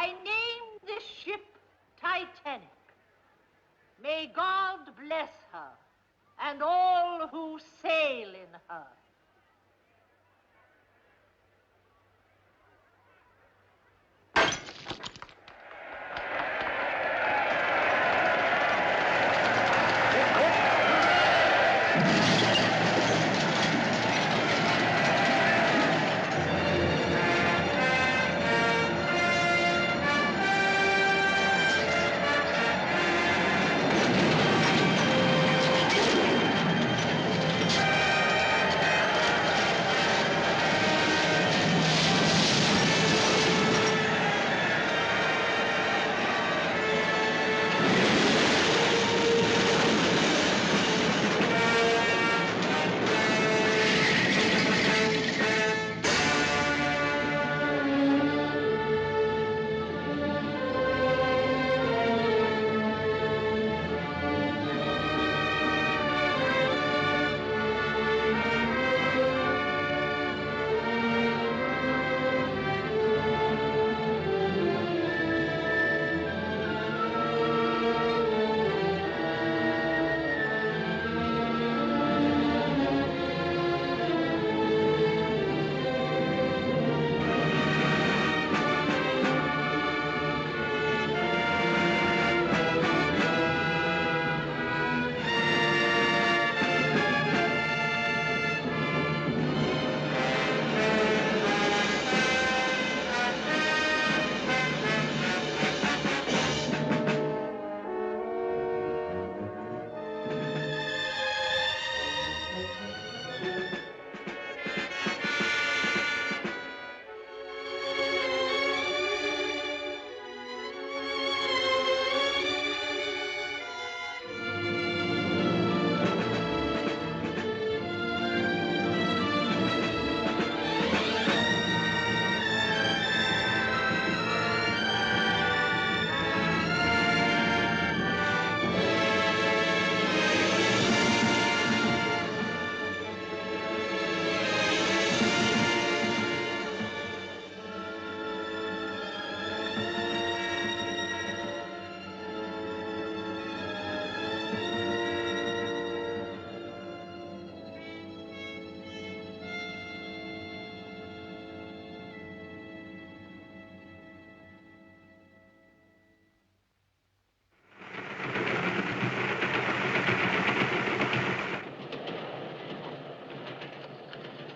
I name this ship Titanic. May God bless her and all who sail in her.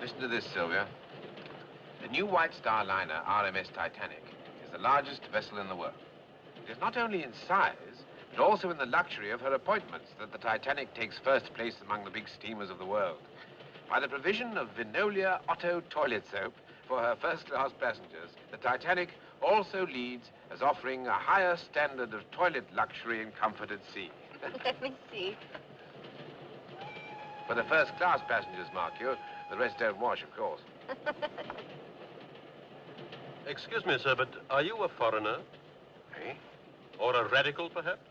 Listen to this, Sylvia. The new White Star liner, RMS Titanic, is the largest vessel in the world. It is not only in size, but also in the luxury of her appointments that the Titanic takes first place among the big steamers of the world. By the provision of Vinolia Otto toilet soap for her first-class passengers, the Titanic also leads as offering a higher standard of toilet luxury and comfort at sea. Let me see. For the first-class passengers, mark you, the rest don't wash, of course. Excuse me, sir, but are you a foreigner? Eh? Or a radical, perhaps?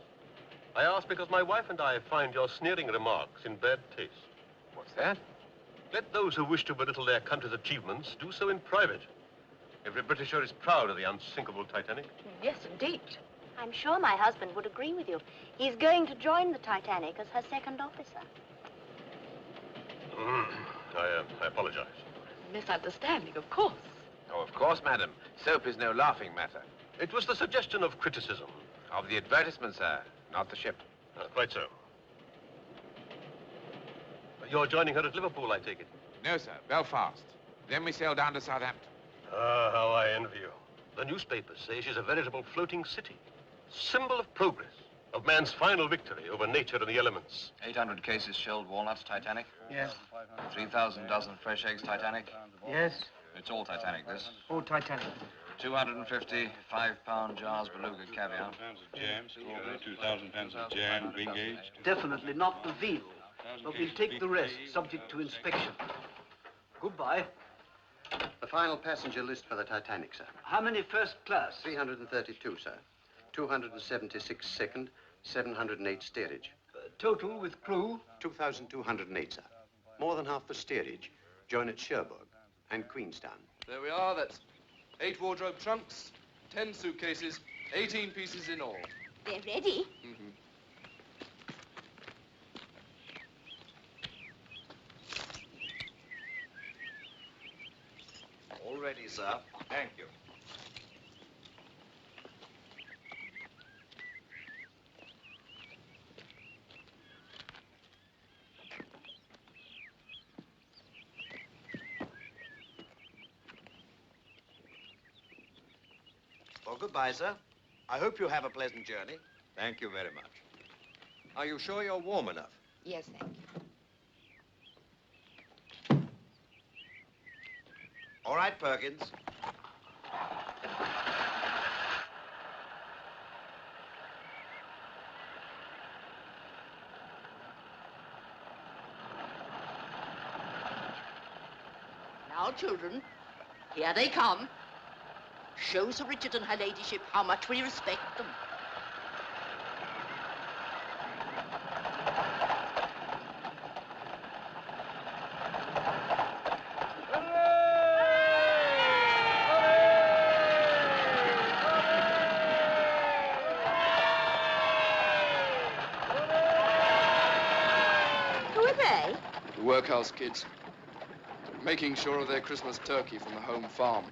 I ask because my wife and I find your sneering remarks in bad taste. What's that? Let those who wish to belittle their country's achievements do so in private. Every Britisher is proud of the unsinkable Titanic. Yes, indeed. I'm sure my husband would agree with you. He's going to join the Titanic as her second officer. I apologize. Misunderstanding, of course. Oh, of course, madam. Soap is no laughing matter. It was the suggestion of criticism. Of the advertisement, sir, not the ship. Quite so. You're joining her at Liverpool, I take it? No, sir, Belfast. Then we sail down to Southampton. Ah, how I envy you. The newspapers say she's a veritable floating city. Symbol of progress, of man's final victory over nature and the elements. 800 cases shelled walnuts, Titanic. Yes. 3,000 dozen fresh eggs, Titanic. Yes. It's all Titanic, this. All Titanic. 250 5-pound jars beluga caviar. Pounds of jam, strawberry, 2,000 pounds of jam, being aged. Definitely not the veal. But we'll take the rest, subject to inspection. Goodbye. The final passenger list for the Titanic, sir. How many first class? 332, sir. 276 second, 708 steerage. Total with crew? 2,208, sir. More than half the steerage join at Cherbourg and Queenstown. There we are. That's 8 wardrobe trunks, 10 suitcases, 18 pieces in all. They're ready. Mm-hmm. All ready, sir. Thank you. Well, goodbye, sir. I hope you have a pleasant journey. Thank you very much. Are you sure you're warm enough? Yes, thank you. All right, Perkins. Now, children, here they come. Show Sir Richard and her ladyship how much we respect them. Who are they? The workhouse kids. Making sure of their Christmas turkey from the home farm.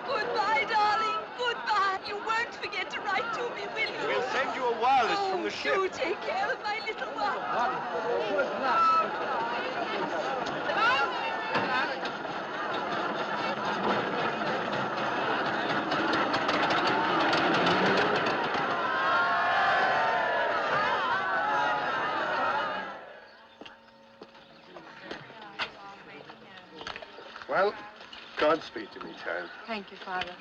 Goodbye, darling. Goodbye. You won't forget to write to me, will you? We'll send you a wireless from the ship. Do take care of my little one. Well, Godspeed to me, child. Thank you, Father.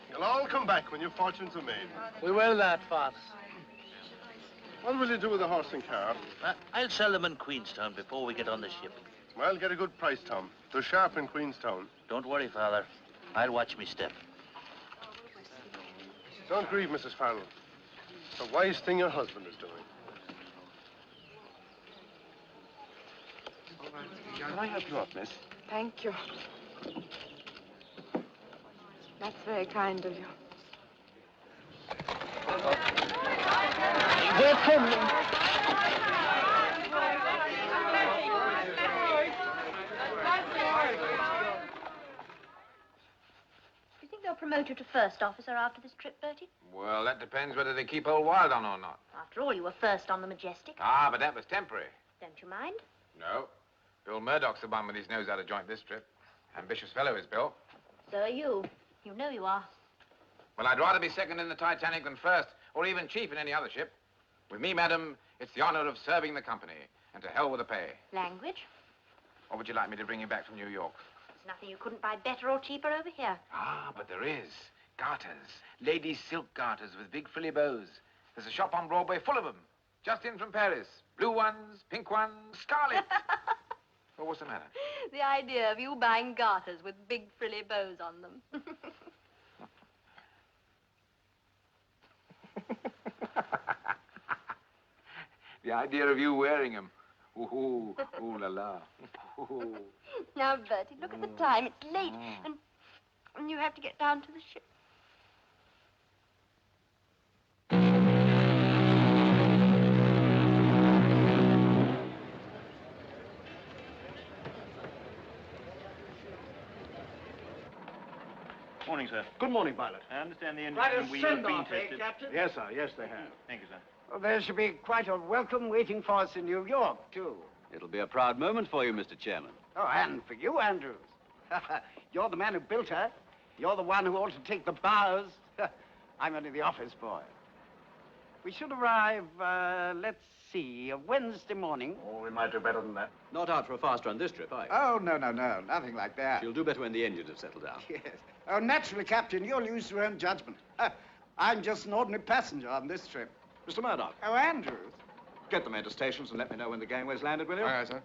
You'll all come back when your fortunes are made. We will that, Father. What will you do with the horse and car? I'll sell them in Queenstown before we get on the ship. Well, get a good price, Tom. They're sharp in Queenstown. Don't worry, Father. I'll watch me step. Don't grieve, Mrs. Farrell. It's a wise thing your husband is doing. Can I help you up, miss? Thank you. That's very kind of you. Wait for me. Do you think they'll promote you to first officer after this trip, Bertie? Well, that depends whether they keep old Wild on or not. After all, you were first on the Majestic. Ah, but that was temporary. Don't you mind? No. Bill Murdoch's the one with his nose out of joint this trip. Ambitious fellow is Bill. So are you. You know you are. Well, I'd rather be second in the Titanic than first, or even chief in any other ship. With me, madam, it's the honor of serving the company, and to hell with the pay. Language? Or would you like me to bring you back from New York? There's nothing you couldn't buy better or cheaper over here. Ah, but there is. Garters. Ladies' silk garters with big frilly bows. There's a shop on Broadway full of them. Just in from Paris. Blue ones, pink ones, scarlet. Well, what's the matter? The idea of you buying garters with big frilly bows on them. The idea of you wearing them. Ooh, ooh la la. Ooh. Now, Bertie, look at the time. It's late, and you have to get down to the ship. Morning, sir. Good morning, pilot. I understand the Right, engine a wheel have been send-off, tested. Captain? Yes, sir. Yes, they have. Thank you, sir. Well, there should be quite a welcome waiting for us in New York, too. It'll be a proud moment for you, Mr. Chairman. Oh, and for you, Andrews. You're the man who built her. You're the one who ought to take the bows. I'm only the office boy. We should arrive, let's see, Wednesday morning. Oh, we might do better than that. Not out for a fast run this trip, are you? Oh, no, nothing like that. You'll do better when the engines have settled down. Yes. Oh, naturally, Captain, you'll use your own judgment. I'm just an ordinary passenger on this trip. Mr. Murdoch. Oh, Andrews. Get the men to stations and let me know when the gangway's landed, will you? Aye, aye, sir.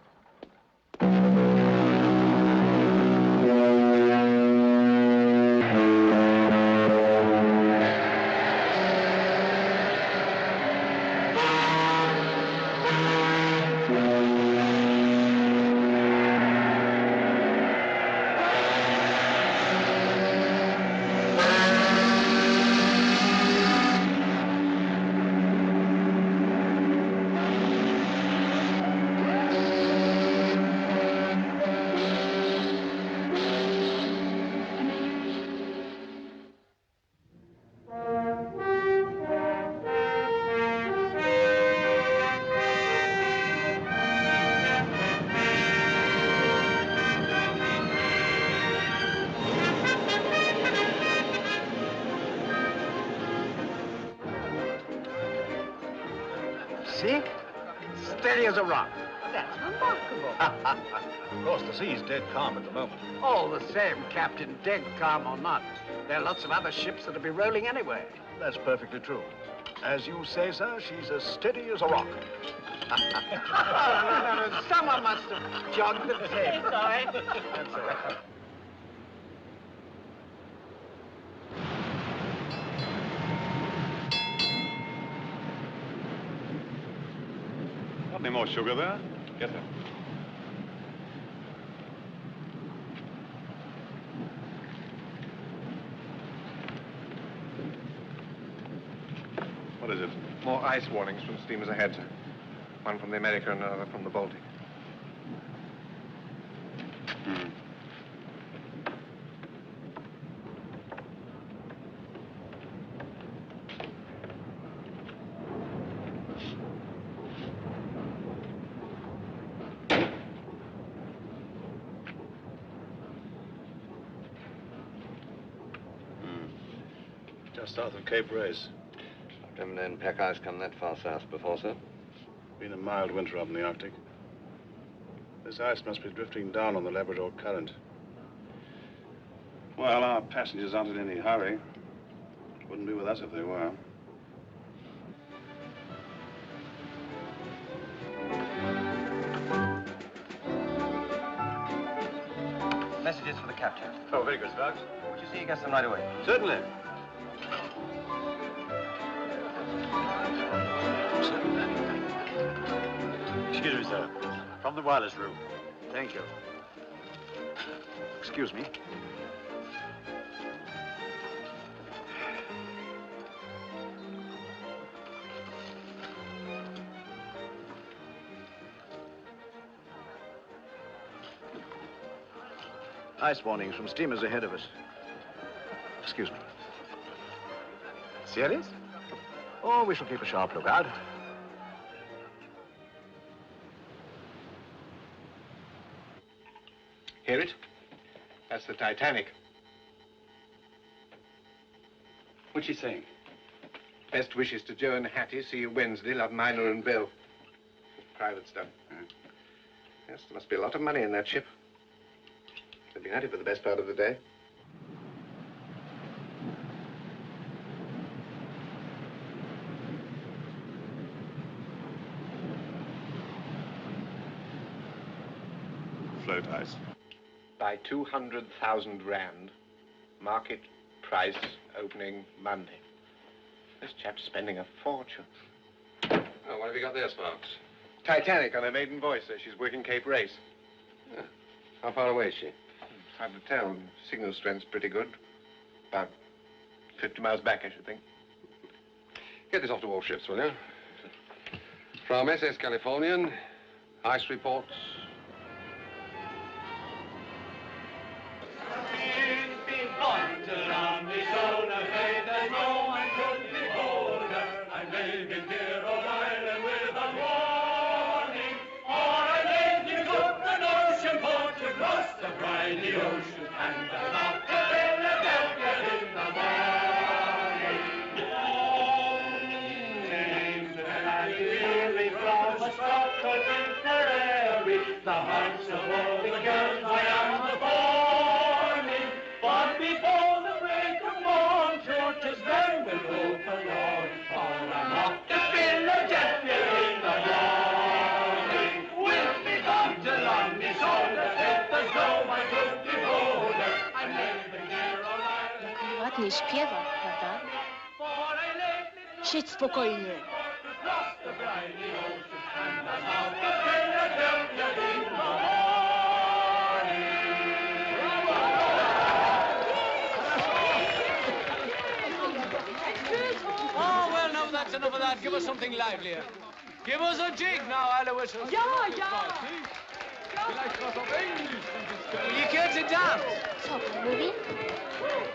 see? Steady as a rock. That's remarkable. Of course, the sea's dead calm at the moment. All the same, Captain, dead calm or not, there are lots of other ships that'll be rolling anyway. That's perfectly true. As you say, sir, she's as steady as a rock. No. Someone must have jogged the tape. Sorry. That's all right. Got any more sugar there? Get them. What is it? More ice warnings from steamers ahead, sir. One from the America and another from the Baltic. Just south of Cape Race. Never known pack ice come that far south before, sir. Been a mild winter up in the Arctic. This ice must be drifting down on the Labrador Current. Well, our passengers aren't in any hurry. Wouldn't be with us if they were. Messages for the captain. Oh, very good, Sparks. Would you see you get them right away? Certainly. Excuse me, sir. From the wireless room. Thank you. Excuse me. Ice warnings from steamers ahead of us. Excuse me. Serious? Oh, we shall keep a sharp lookout. Hear it? That's the Titanic. What's she saying? Best wishes to Joe and Hattie. See you Wednesday. Love, Minor and Bill. Private stuff. Yes, there must be a lot of money in that ship. They've been at it for the best part of the day. Float ice. By 200,000 rand. Market price opening Monday. This chap's spending a fortune. Oh, what have you got there, Sparks? Titanic on her maiden voyage, says she's working Cape Race. Yeah. How far away is she? It's hard to tell. Signal strength's pretty good. About 50 miles back, I should think. Get this off to all ships, will you? From SS Californian, ice reports. The hearts of all the girls I am the forming, but before the break of morn, churches then will open all, for I'm off to Philadelphia in the morning. We'll be gone to London, so the fifth as though I could behold her. I'm living here all night. Ładnie śpiewa, prawda? Siedź spokojnie. Oh, well, now that's enough of that. Give us something livelier. Give us a jig now, Alois. Ja, ja. You care to dance? Co, mówi?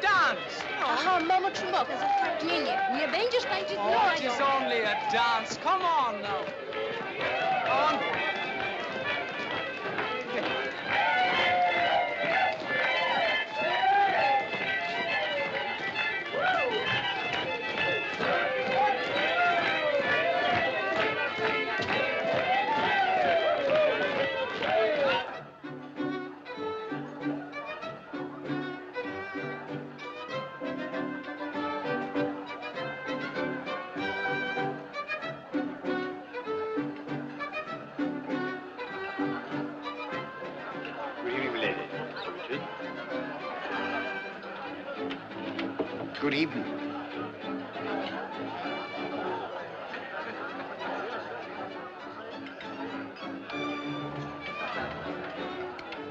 Dance! Aha, mamo Czumboka, zatrudnienie. Nie będziesz tańczyć z Oh, Nadią. it's only a dance. Come on now. On. Good evening.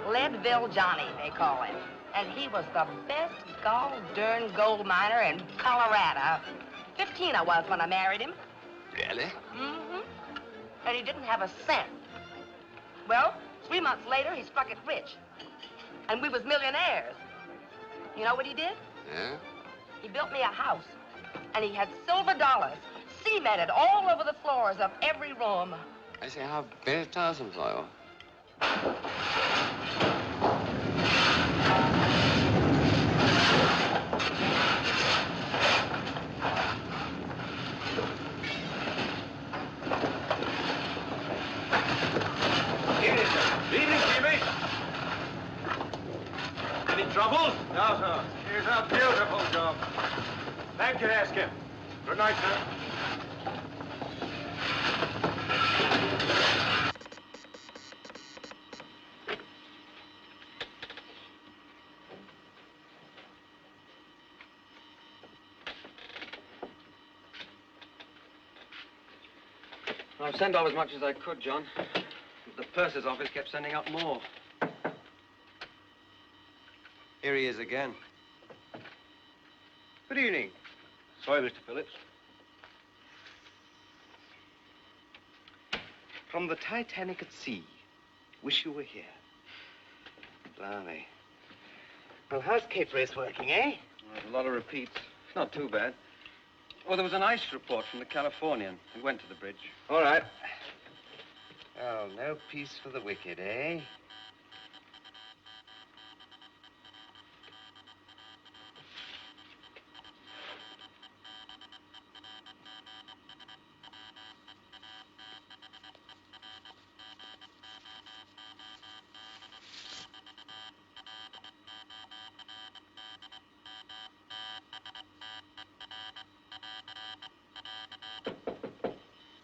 Leadville Johnny, they call him. And he was the best gall-darn gold miner in Colorado. 15 I was when I married him. Really? Mm-hmm. And he didn't have a cent. Well, 3 months later, he struck it rich. And we was millionaires. You know what he did? Yeah? He built me a house. And he had silver dollars cemented all over the floors of every room. I say, how very tiresome for you. Evening, sir. Evening, Jimmy. Any trouble? No, sir. Here's a beautiful job. Thank you, ask him. Good night, sir. I've sent off as much as I could, John. The purser's office kept sending up more. Here he is again. Good evening. Sorry, Mr. Phillips. From the Titanic at sea. Wish you were here. Blimey. Well, how's Cape Race working, eh? There's a lot of repeats. Not too bad. Oh, there was an ice report from the Californian. We went to the bridge. All right. Oh, no peace for the wicked, eh?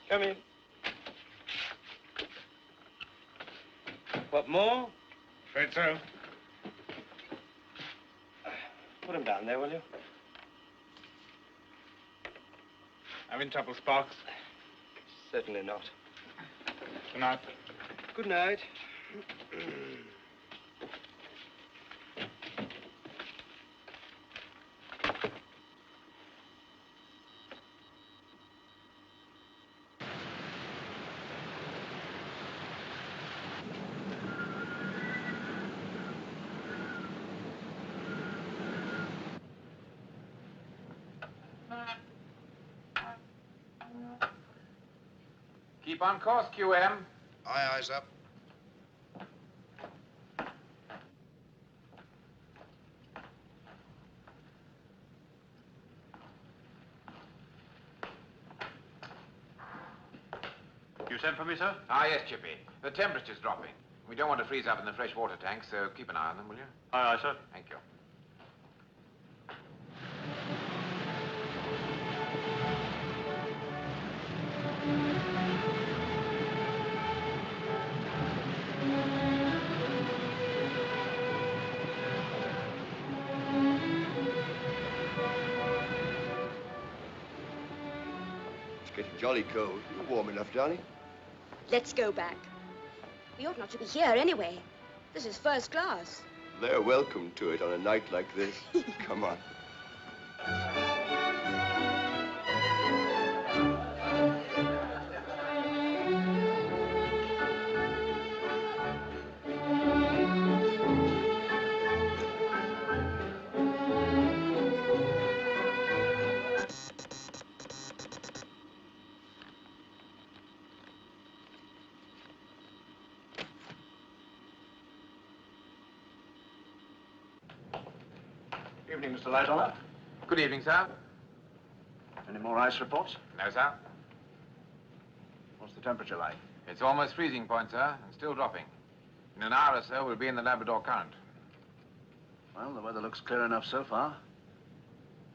Come in. What more? Afraid so. Put him down there, will you? Having trouble, Sparks? Certainly not. Good night. Good night. Keep on course, QM. Aye, eyes up. You sent for me, sir? Ah, yes, Chippy. The temperature's dropping. We don't want to freeze up in the fresh water tanks, so keep an eye on them, will you? Aye, aye, sir. Thank you. It's getting jolly cold. You're warm enough, Johnny. Let's go back. We ought not to be here anyway. This is first class. They're welcome to it on a night like this. Come on. Evening, Mr. Lightoller. Good evening, sir. Any more ice reports? No, sir. What's the temperature like? It's almost freezing point, sir, and still dropping. In an hour or so, we'll be in the Labrador Current. Well, the weather looks clear enough so far.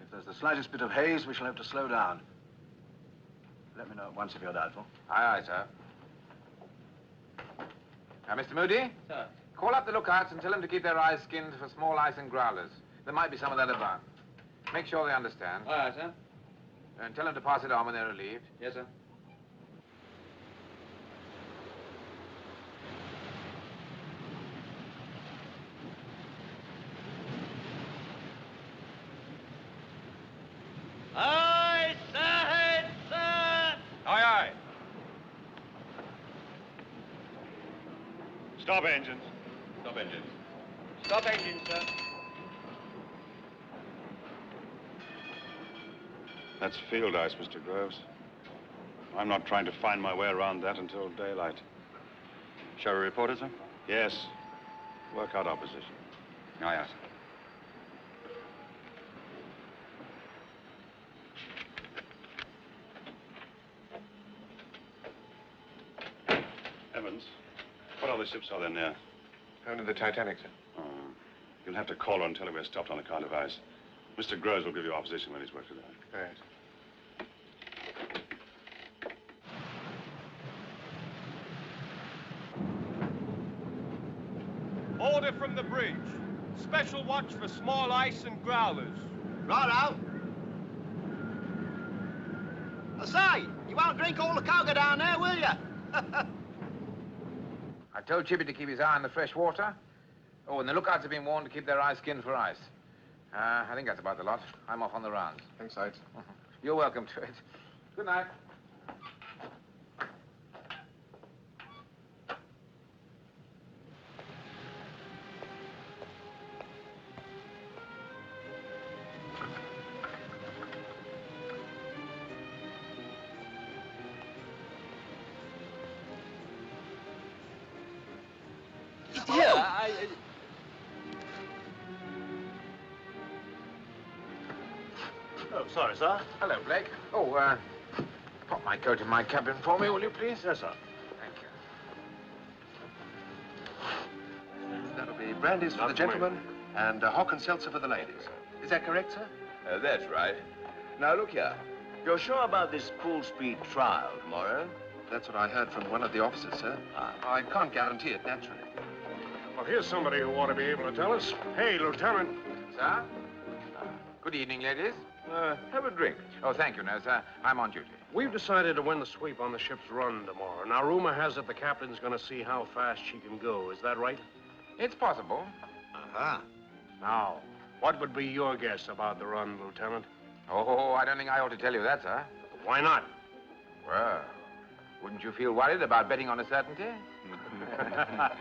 If there's the slightest bit of haze, we shall have to slow down. Let me know at once if you're doubtful. Aye, aye, sir. Mr. Moody? Sir. Call up the lookouts and tell them to keep their eyes skinned for small ice and growlers. There might be some of that about. Make sure they understand. All right, sir. And tell them to pass it on when they're relieved. Yes, sir. Aye, sir, sir. Aye, aye. Stop engines. Stop engines. Stop engines, sir. That's field ice, Mr. Groves. I'm not trying to find my way around that until daylight. Shall we report it, sir? Yes. Work out our position. Aye, aye, sir. Evans, what other ships are there near? Only the Titanic, sir. Oh. You'll have to call her and tell her we're stopped on account of ice. Mr. Groves will give you our position when he's worked it out. Right. Order from the bridge. Special watch for small ice and growlers. Righto. I say, you won't drink all the cocoa down there, will you? I told Chippy to keep his eye on the fresh water. Oh, and the lookouts have been warned to keep their eyes skinned for ice. I think that's about the lot. I'm off on the rounds. Thanks, Sides. You're welcome to it. Good night. Oh, sorry, sir. Hello, Blake. Oh, pop my coat in my cabin for me, will you, please? Yes, sir. Thank you. That'll be brandies for the gentlemen and hock and seltzer for the ladies. Is that correct, sir? That's right. Now, look here. You're sure about this full-speed trial tomorrow? That's what I heard from one of the officers, sir. I can't guarantee it, naturally. Well, here's somebody who ought to be able to tell us. Hey, Lieutenant. Sir? Good evening, ladies. Have a drink. Oh, thank you, no, sir. I'm on duty. We've decided to win the sweep on the ship's run tomorrow. Now, rumor has it the captain's going to see how fast she can go. Is that right? It's possible. Uh-huh. Now, what would be your guess about the run, Lieutenant? Oh, I don't think I ought to tell you that, sir. Why not? Well, wouldn't you feel worried about betting on a certainty? Are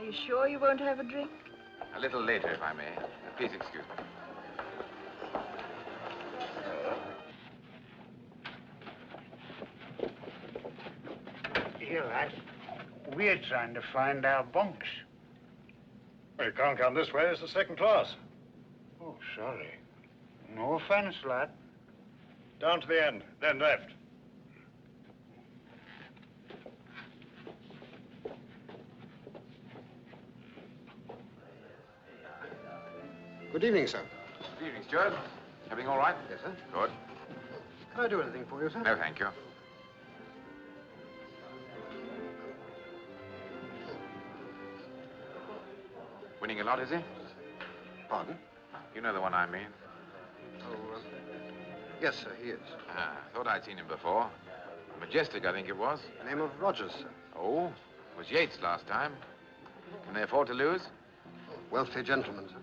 you sure you won't have a drink? A little later, if I may. Please excuse me. Here, lad. We're trying to find our bunks. Well, you can't come this way. It's the second class. Oh, sorry. No offense, lad. Down to the end, then left. Good evening, sir. Good evening, Stuart. Everything all right? Yes, sir. Good. Can I do anything for you, sir? No, thank you. Winning a lot, is he? Pardon? You know the one I mean. Oh, yes, sir, he is. Thought I'd seen him before. Majestic, I think it was. Name of Rogers, sir. Oh, was Yates last time. Can they afford to lose? Wealthy gentleman, sir.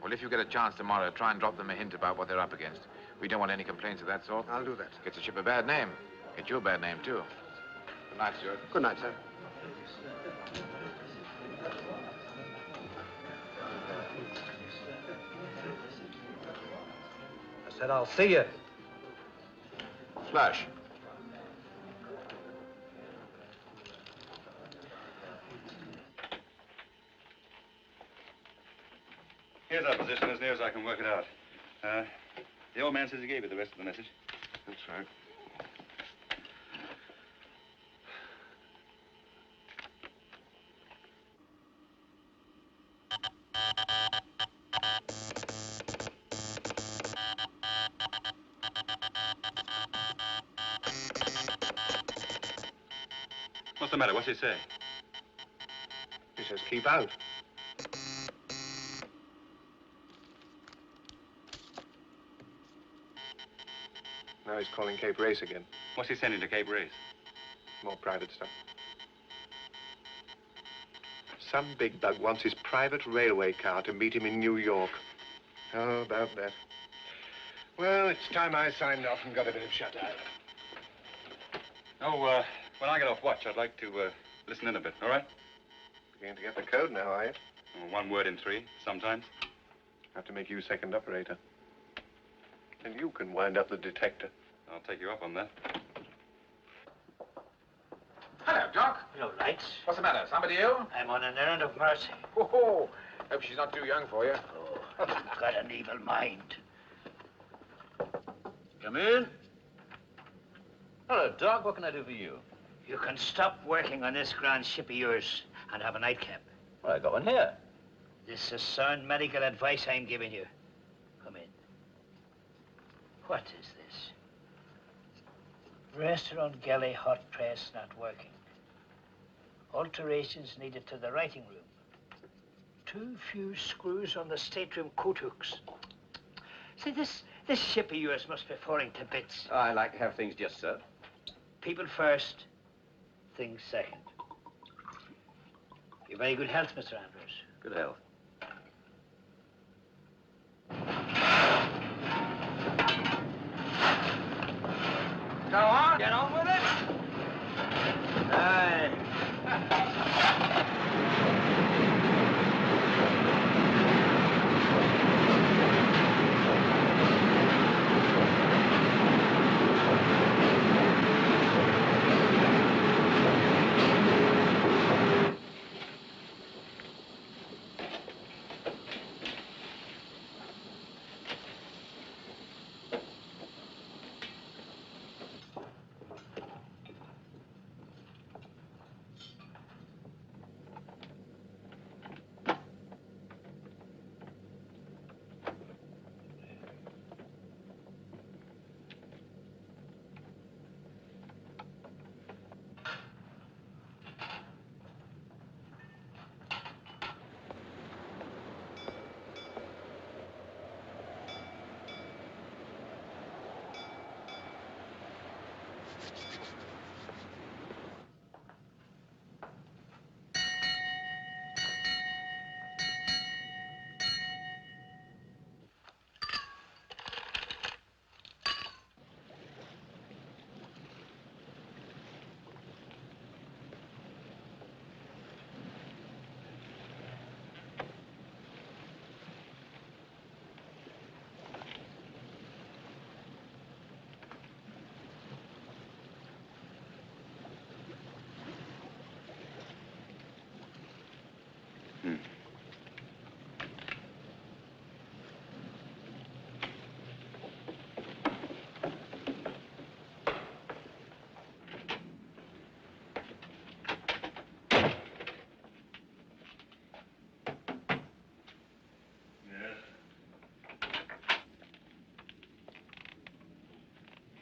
Well, if you get a chance tomorrow, try and drop them a hint about what they're up against. We don't want any complaints of that sort. I'll do that. Gets the ship a bad name. Gets you a bad name, too. Good night, Stuart. Good night, sir. I said I'll see you. Flush. Here's our position as near as I can work it out. The old man says he gave you the rest of the message. That's right. What's the matter? What's he saying? says keep out. Now he's calling Cape Race again. What's he sending to Cape Race? More private stuff. Some big bug wants his private railway car to meet him in New York. How about that? Well, it's time I signed off and got a bit of shut-eye. Oh, when I get off watch, I'd like to listen in a bit, all right? Beginning to get the code now, are you? Oh, 1 word in 3, sometimes. Have to make you second operator. And you can wind up the detector. I'll take you up on that. Hello, Doc. Hello, Lights. What's the matter? Somebody ill? I'm on an errand of mercy. Oh, hope she's not too young for you. Oh, you've got an evil mind. Come in. Hello, Doc. What can I do for you? You can stop working on this grand ship of yours and have a nightcap. Well, I got one here. This is sound medical advice I'm giving you. Come in. What is this? Restaurant galley hot press not working. Alterations needed to the writing room. Too few screws on the stateroom coat hooks. See, this ship of yours must be falling to bits. I like to have things just so. People first, things second. Your very good health, Mr. Andrews. Good health. Go on. Get on with it. Aye.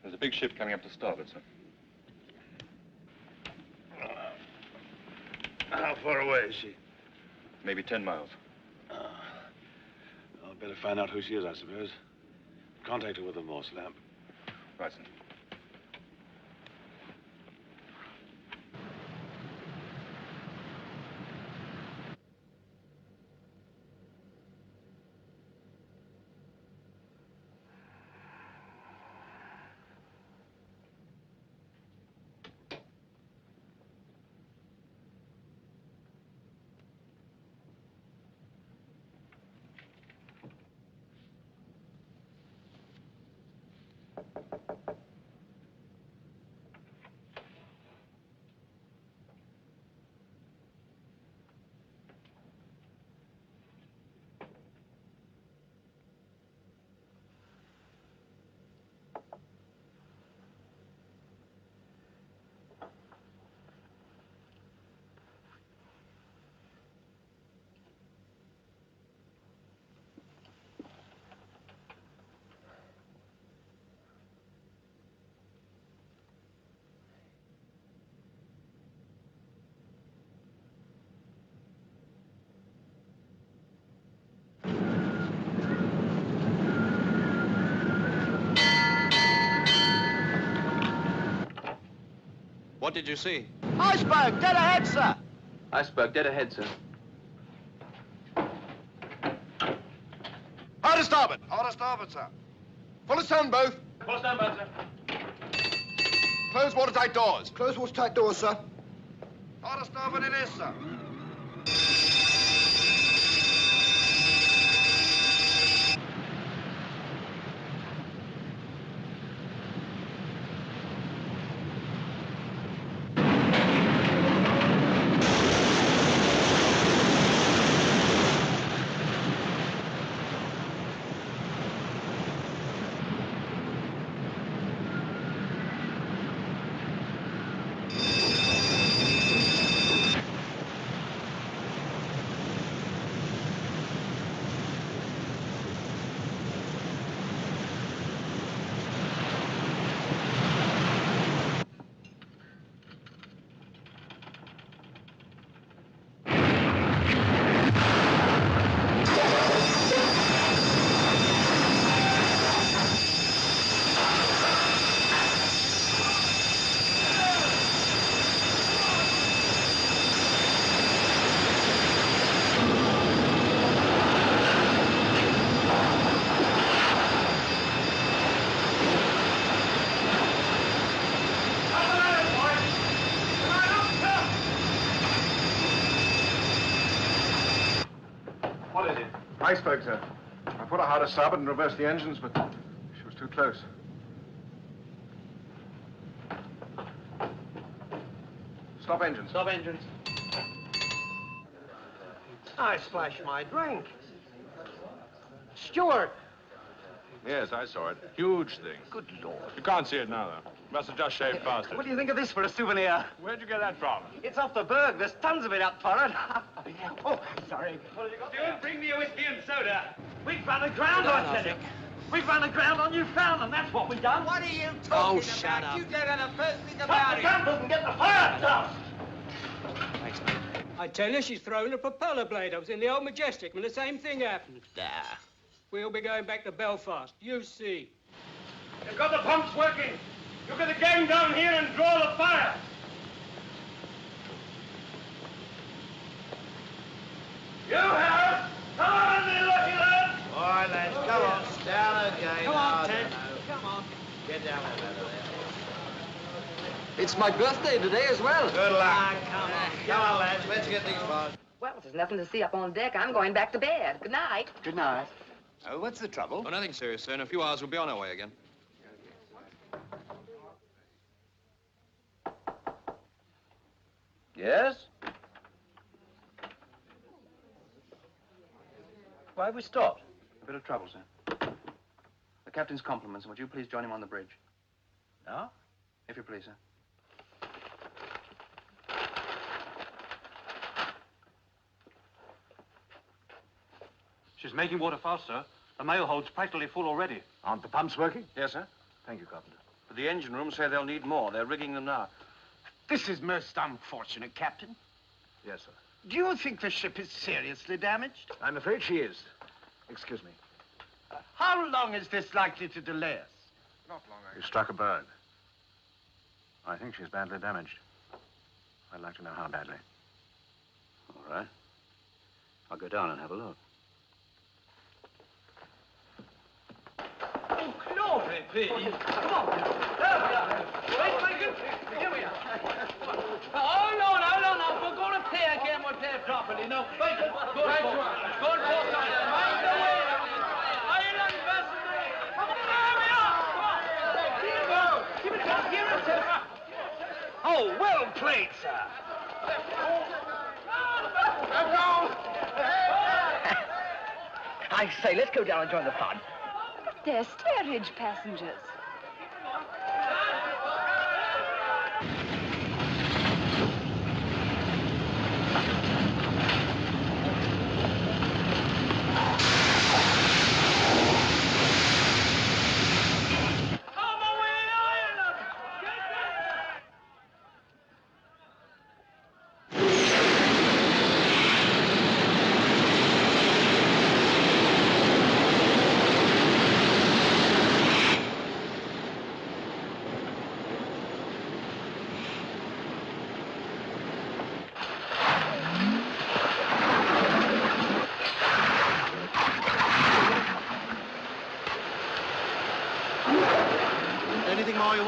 There's a big ship coming up to starboard, sir. How far away is she? Maybe 10 miles. I'll better find out who she is, I suppose. Contact her with a Morse lamp. Right, sir. What did you see? Iceberg, dead ahead, sir. Iceberg, dead ahead, sir. Hard to starboard. Hard to starboard, sir. Full astern, both. Full astern, both, sir. Close watertight doors. Close watertight doors, sir. Hard to starboard it is, sir. What is it? Iceberg, sir. I put her hard to starboard and reversed the engines, but she was too close. Stop engines. Stop engines. I splashed my drink. Stewart! Yes, I saw it. Huge thing. Good Lord. You can't see it now, though. Must have just shaved past it. What do you think of this for a souvenir? Where'd you get that from? It's off the berg. There's tons of it up for it. Oh, sorry. Stewart, bring me a whiskey and soda. We've run aground, Lieutenant. We've run aground on Newfoundland. That's what we've done. What are you talking Oh, about? shut up. You don't know the first thing Stop about the it. gun and get the fire out. Thanks, mate. I tell you, she's thrown a propeller blade. I was in the old Majestic when the same thing happened. We'll be going back to Belfast. You see. You've got the pumps working. You get the gang down here and draw the fire. You have. Come on, you lucky lad. All right, lads, come on. Down again. Come on, Oh, Ted. no. Come on. Get down there. It's my birthday today as well. Good luck. Come on. Come on, lads. Let's get these bars. Well, there's nothing to see up on deck. I'm going back to bed. Good night. Good night. Oh, what's the trouble? Oh, nothing serious, sir. In a few hours, we'll be on our way again. Yes? Why have we stopped? A bit of trouble, sir. The captain's compliments, and would you please join him on the bridge? No? If you please, sir. She's making water fast, sir. The mail hold's practically full already. Aren't the pumps working? Yes, sir. Thank you, Carpenter. But the engine room say they'll need more. They're rigging them now. This is most unfortunate, Captain. Yes, sir. Do you think the ship is seriously damaged? I'm afraid she is. Excuse me. How long is this likely to delay us? Not long, You struck a bird. I think she's badly damaged. I'd like to know how badly. All right. I'll go down and have a look. Oh, glory, please. Come on. There we are. Wait, Lincoln. Here we are. Oh, no. We're going to play again. We'll play properly. No, wait. Good foresight. Mind the way. Island vessel. There we are. Here we go. Give it up. Here it is. Oh, well played, sir. I say, let's go down and join the fun. They're steerage passengers.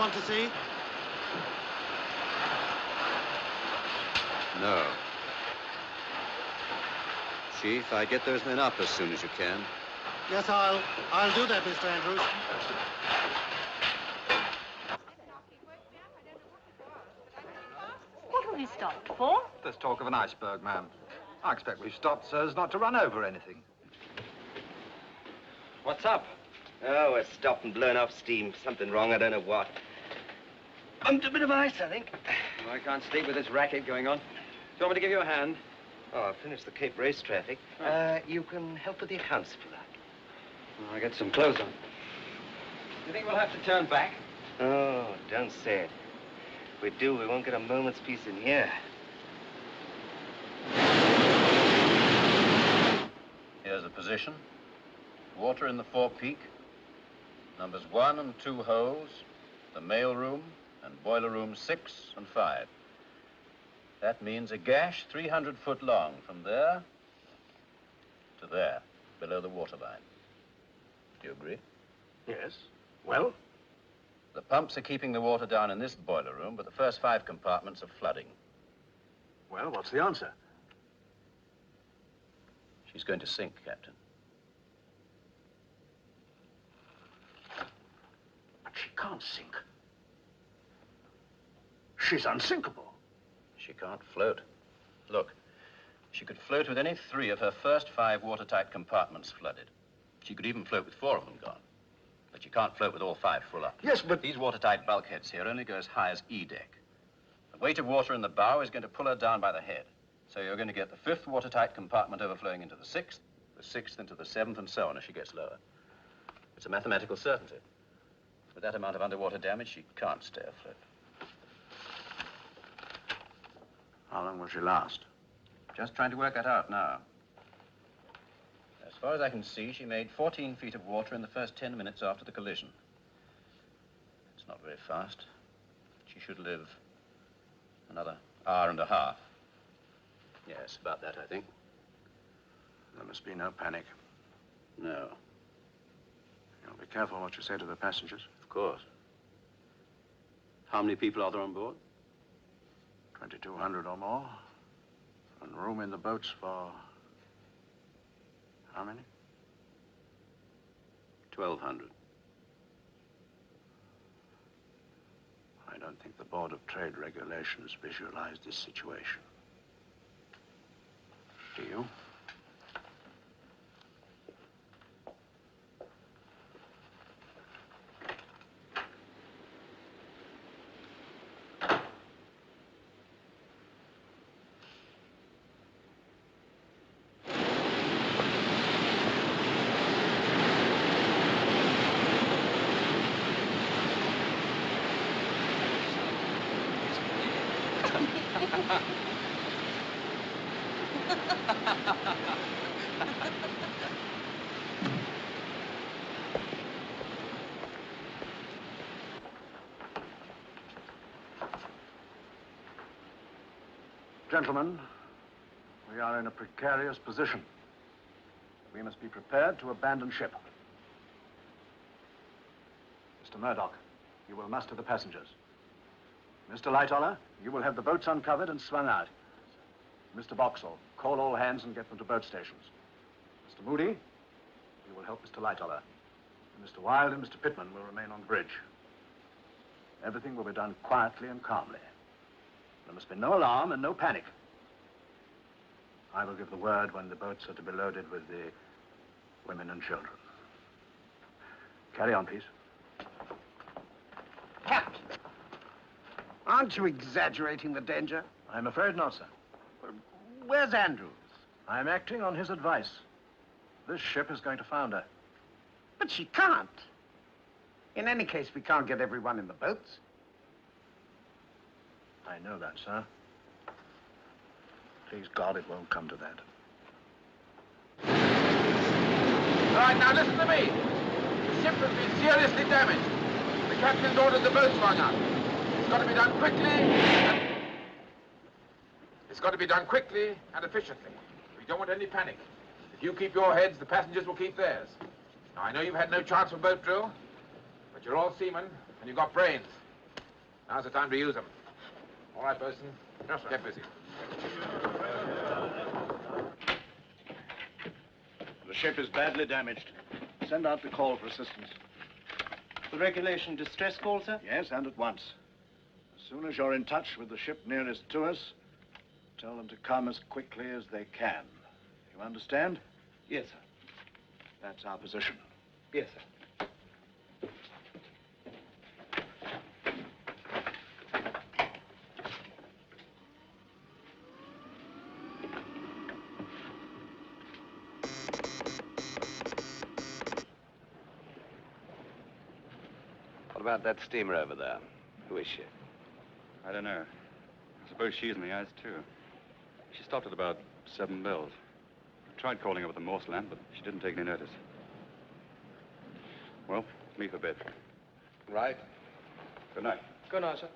want to see? No. Chief, I'd get those men up as soon as you can. Yes, I'll do that, Mr. Andrews. What have we stopped for? There's talk of an iceberg, ma'am. I expect we've stopped so as not to run over anything. What's up? Oh, we're stopped and blown off steam. Something wrong, I don't know what. Bumped a bit of ice, I think. I can't sleep with this racket going on. Do you want me to give you a hand? Oh, I'll finish the Cape Race traffic. You can help with the accounts if you like. I'll get some clothes on. Do you think we'll have to turn back? Oh, don't say it. If we do, we won't get a moment's peace in here. Here's the position. Water in the forepeak. Numbers 1 and 2 holes. The mail room and boiler rooms 6 and 5. That means a gash 300 foot long from there to there, below the waterline. Do you agree? Yes. Well? The pumps are keeping the water down in this boiler room, but the first 5 compartments are flooding. Well, what's the answer? She's going to sink, Captain. But she can't sink. She's unsinkable. She can't float. Look, she could float with any 3 of her first 5 watertight compartments flooded. She could even float with 4 of them gone. But you can't float with all 5 full up. Yes, but... These watertight bulkheads here only go as high as E deck. The weight of water in the bow is going to pull her down by the head. So you're going to get the 5th watertight compartment overflowing into the 6th, the 6th into the 7th, and so on as she gets lower. It's a mathematical certainty. With that amount of underwater damage, she can't stay afloat. How long will she last? Just trying to work that out now. As far as I can see, she made 14 feet of water in the first 10 minutes after the collision. It's not very fast. She should live another hour and a half. Yes, about that, I think. There must be no panic. No. You'll be careful what you say to the passengers. Of course. How many people are there on board? 2,200 or more. And room in the boats for... how many? 1,200. I don't think the Board of Trade Regulations visualized this situation. Do you? Gentlemen, we are in a precarious position. We must be prepared to abandon ship. Mr. Murdoch, you will muster the passengers. Mr. Lightoller, you will have the boats uncovered and swung out. Mr. Boxall, call all hands and get them to boat stations. Mr. Moody, you will help Mr. Lightoller. And Mr. Wilde and Mr. Pittman will remain on bridge. Everything will be done quietly and calmly. There must be no alarm and no panic. I will give the word when the boats are to be loaded with the women and children. Carry on, please. Captain, aren't you exaggerating the danger? I'm afraid not, sir. Where's Andrews? I'm acting on his advice. This ship is going to founder. But she can't. In any case, we can't get everyone in the boats. I know that, sir. Please God, it won't come to that. All right, now listen to me. The ship has been seriously damaged. The captain's ordered the boats swung out. It's got to be done quickly. It's got to be done quickly and efficiently. We don't want any panic. If you keep your heads, the passengers will keep theirs. Now, I know you've had no chance for boat drill, but you're all seamen and you've got brains. Now's the time to use them. All right, Bosun. Yes, sir. Get busy. The ship is badly damaged. Send out the call for assistance. The regulation distress call, sir? Yes, and at once. As soon as you're in touch with the ship nearest to us, tell them to come as quickly as they can. You understand? Yes, sir. That's our position. Yes, sir. What about that steamer over there? Who is she? I don't know. I suppose she's in the eyes, too. She stopped at about 7 bells. I tried calling her with the Morse lamp, but she didn't take any notice. Well, me for bed. Right. Good night. Good night, sir.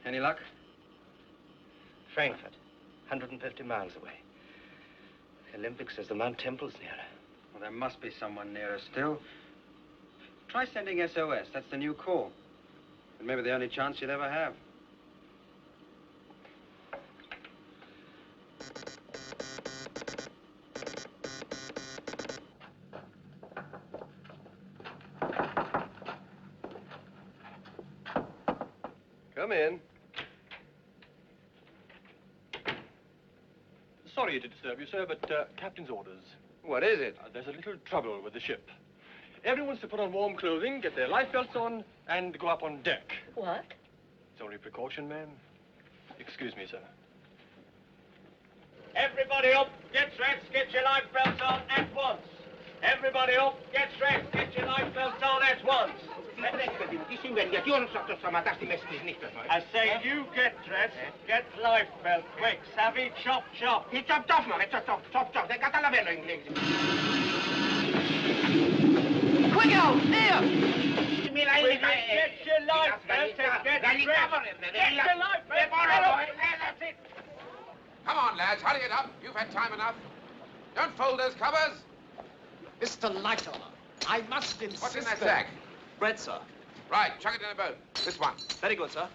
Any luck? Frankfurt, 150 miles away. The Olympic says the Mount Temple's nearer. Well, there must be someone nearer still. Try sending SOS. That's the new call. It may be the only chance you'll ever have. Come in. Sorry to disturb you, sir, but captain's orders. What is it? There's a little trouble with the ship. Everyone's to put on warm clothing, get their life belts on, and go up on deck. What? It's only precaution, ma'am. Excuse me, sir. Everybody up, get dressed, get your life belts on at once. Everybody up, get dressed, get your life belts on at once. I say you get dressed, get life belt, quick, savvy, chop, chop. He chopped off, man, chop. They got a lavello in inglese. Quick out, there! Get your life belt and get dressed. Get your life belt. That's it. Come on, lads, hurry it up. You've had time enough. Don't fold those covers. Mr. Lightoller, I must insist. What's in that sack? Bread, sir. Right, chuck it in a boat. This one. Very good, sir.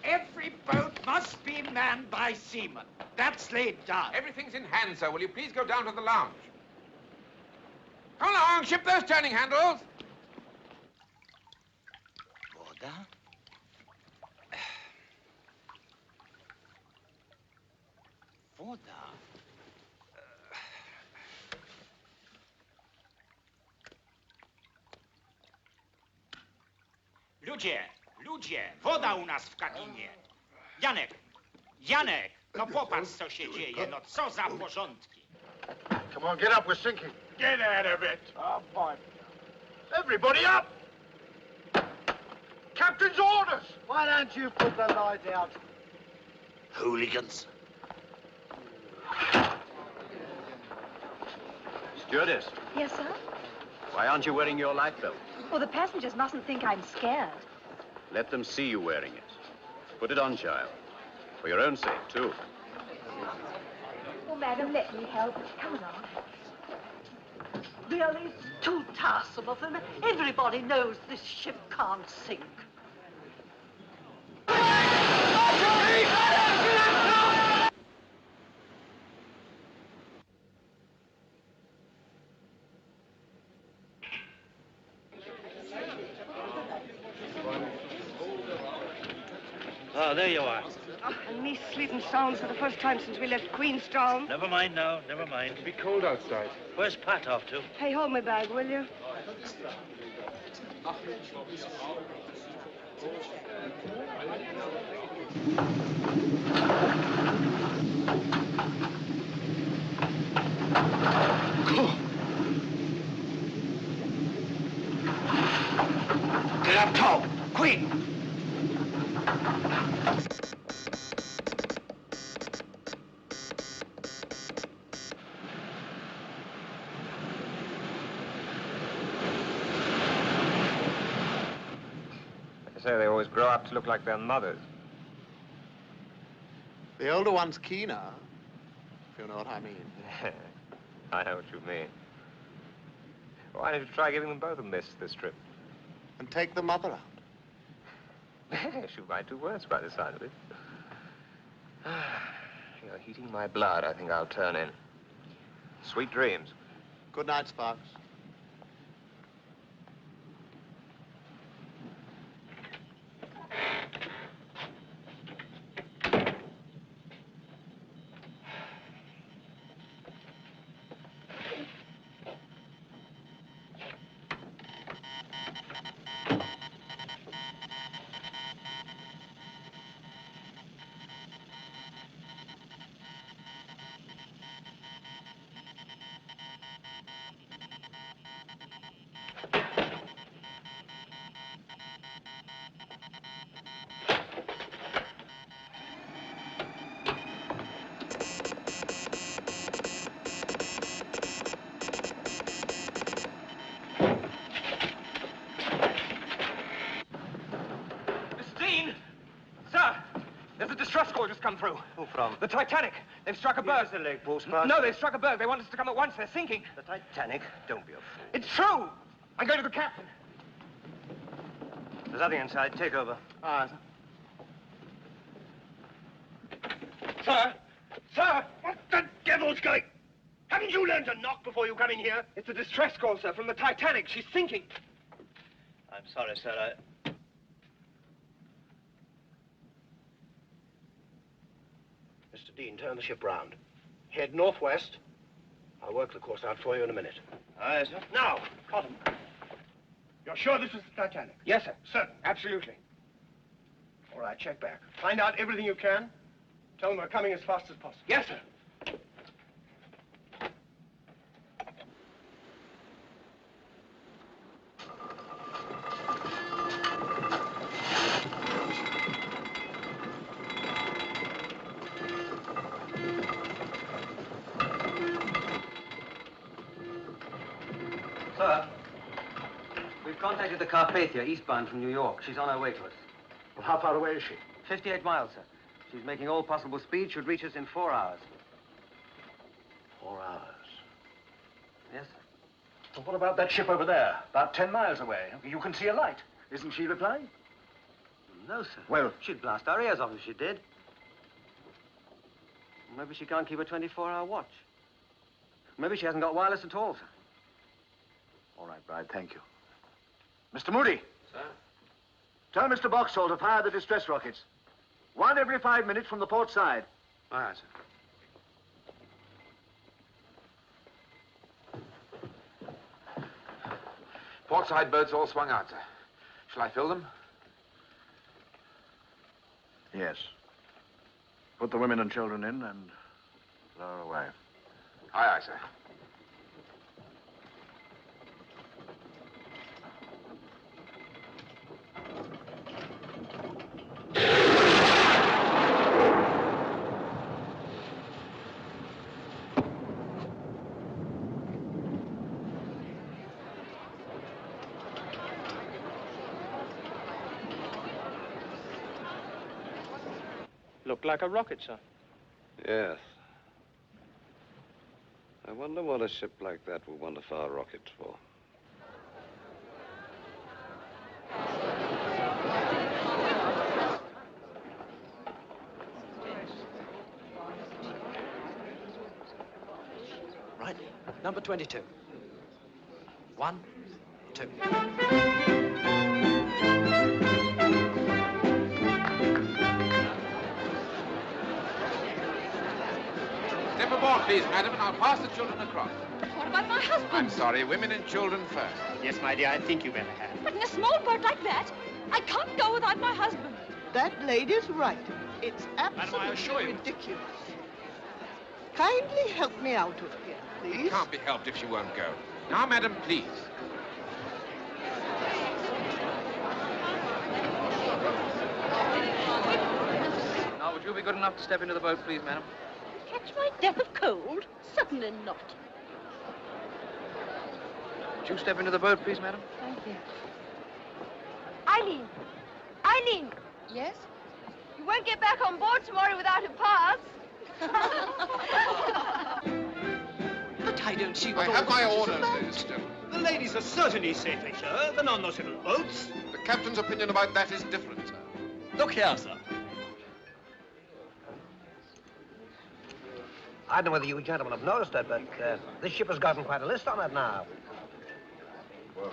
Every boat must be manned by seamen. That's laid down. Everything's in hand, sir. Will you please go down to the lounge? Come along, ship those turning handles. Voda? Voda? Ludzie, woda u nas w kabinie. Janek, no popatrz, co się dzieje, no co za porządki. Come on, get up, we're sinking. Get out of it. Oh, boy. Everybody up! Captain's orders! Why don't you put the light out? Hooligans. Stewardess, Yes, sir? why aren't you wearing your life belt? Well, the passengers mustn't think I'm scared. Let them see you wearing it. Put it on, child. For your own sake, too. Oh, madam, let me help. Come along. Really, it's too tiresome of them. Everybody knows this ship can't sink. Oh, there you are. Oh, and me sleeping sound for the first time since we left Queenstown. Never mind now, never mind. It'll be cold outside. Where's Pat off to? Hey, hold my bag, will you? Get up top, quick! They say they always grow up to look like their mothers. The older one's keener, if you know what I mean. I know what you mean. Why don't you try giving them both a miss this trip? And take the mother out. Shoot my 2 words by the side of it. You're heating my blood. I think I'll turn in. Sweet dreams. Good night, Sparks. Distress call just come through. Who from? The Titanic. They've struck a berg. The leg post, Sparks. No, they've struck a berg. They want us to come at once. They're sinking. The Titanic? Don't be a fool. It's true. I'm going to the captain. There's nothing inside. Take over. Ah, sir. Sir! What the devil's going? Haven't you learned to knock before you come in here? It's a distress call, sir, from the Titanic. She's sinking. I'm sorry, sir. Mr. Dean, turn the ship round. Head northwest. I'll work the course out for you in a minute. Aye, sir. Now, Cotton. You're sure this is the Titanic? Yes, sir. Certain? Absolutely. All right, check back. Find out everything you can. Tell them we're coming as fast as possible. Yes, sir. Sir, we've contacted the Carpathia, eastbound from New York. She's on her way to us. Well, how far away is she? 58 miles, sir. She's making all possible speed. Should reach us in 4 hours. 4 hours. Yes, sir. Well, what about that ship over there? About 10 miles away. You can see a light. Isn't she replying? No, sir. Well, she'd blast our ears off if she did. Maybe she can't keep a 24-hour watch. Maybe she hasn't got wireless at all, sir. All right, Bride, thank you. Mr. Moody. Sir? Tell Mr. Boxall to fire the distress rockets. 1 every 5 minutes from the port side. All right, sir. Port side boats all swung out, sir. Shall I fill them? Yes. Put the women and children in and lower away. Aye, aye, sir. Looked like a rocket, sir. Yes. I wonder what a ship like that would want a fire rocket for. Right. Number 22. 1, 2. Step aboard, please, madam, and I'll pass the children across. What about my husband? I'm sorry, women and children first. Yes, my dear, I think you better have. But in a small boat like that, I can't go without my husband. That lady's right. It's absolutely assure you. ridiculous. Kindly help me out of here, please. It can't be helped if she won't go. Now, madam, please. Now, would you be good enough to step into the boat, please, madam? Catch my death of cold? Certainly not. Would you step into the boat, please, madam? Thank you. Eileen! Eileen! Yes? You won't get back on board tomorrow without a pass. But I don't see I what all have this my is orders, about. ladies and gentlemen. The ladies are certainly safer here than on those little boats. The captain's opinion about that is different, sir. Look here, sir. I don't know whether you gentlemen have noticed it, but this ship has gotten quite a list on it now. Whoa.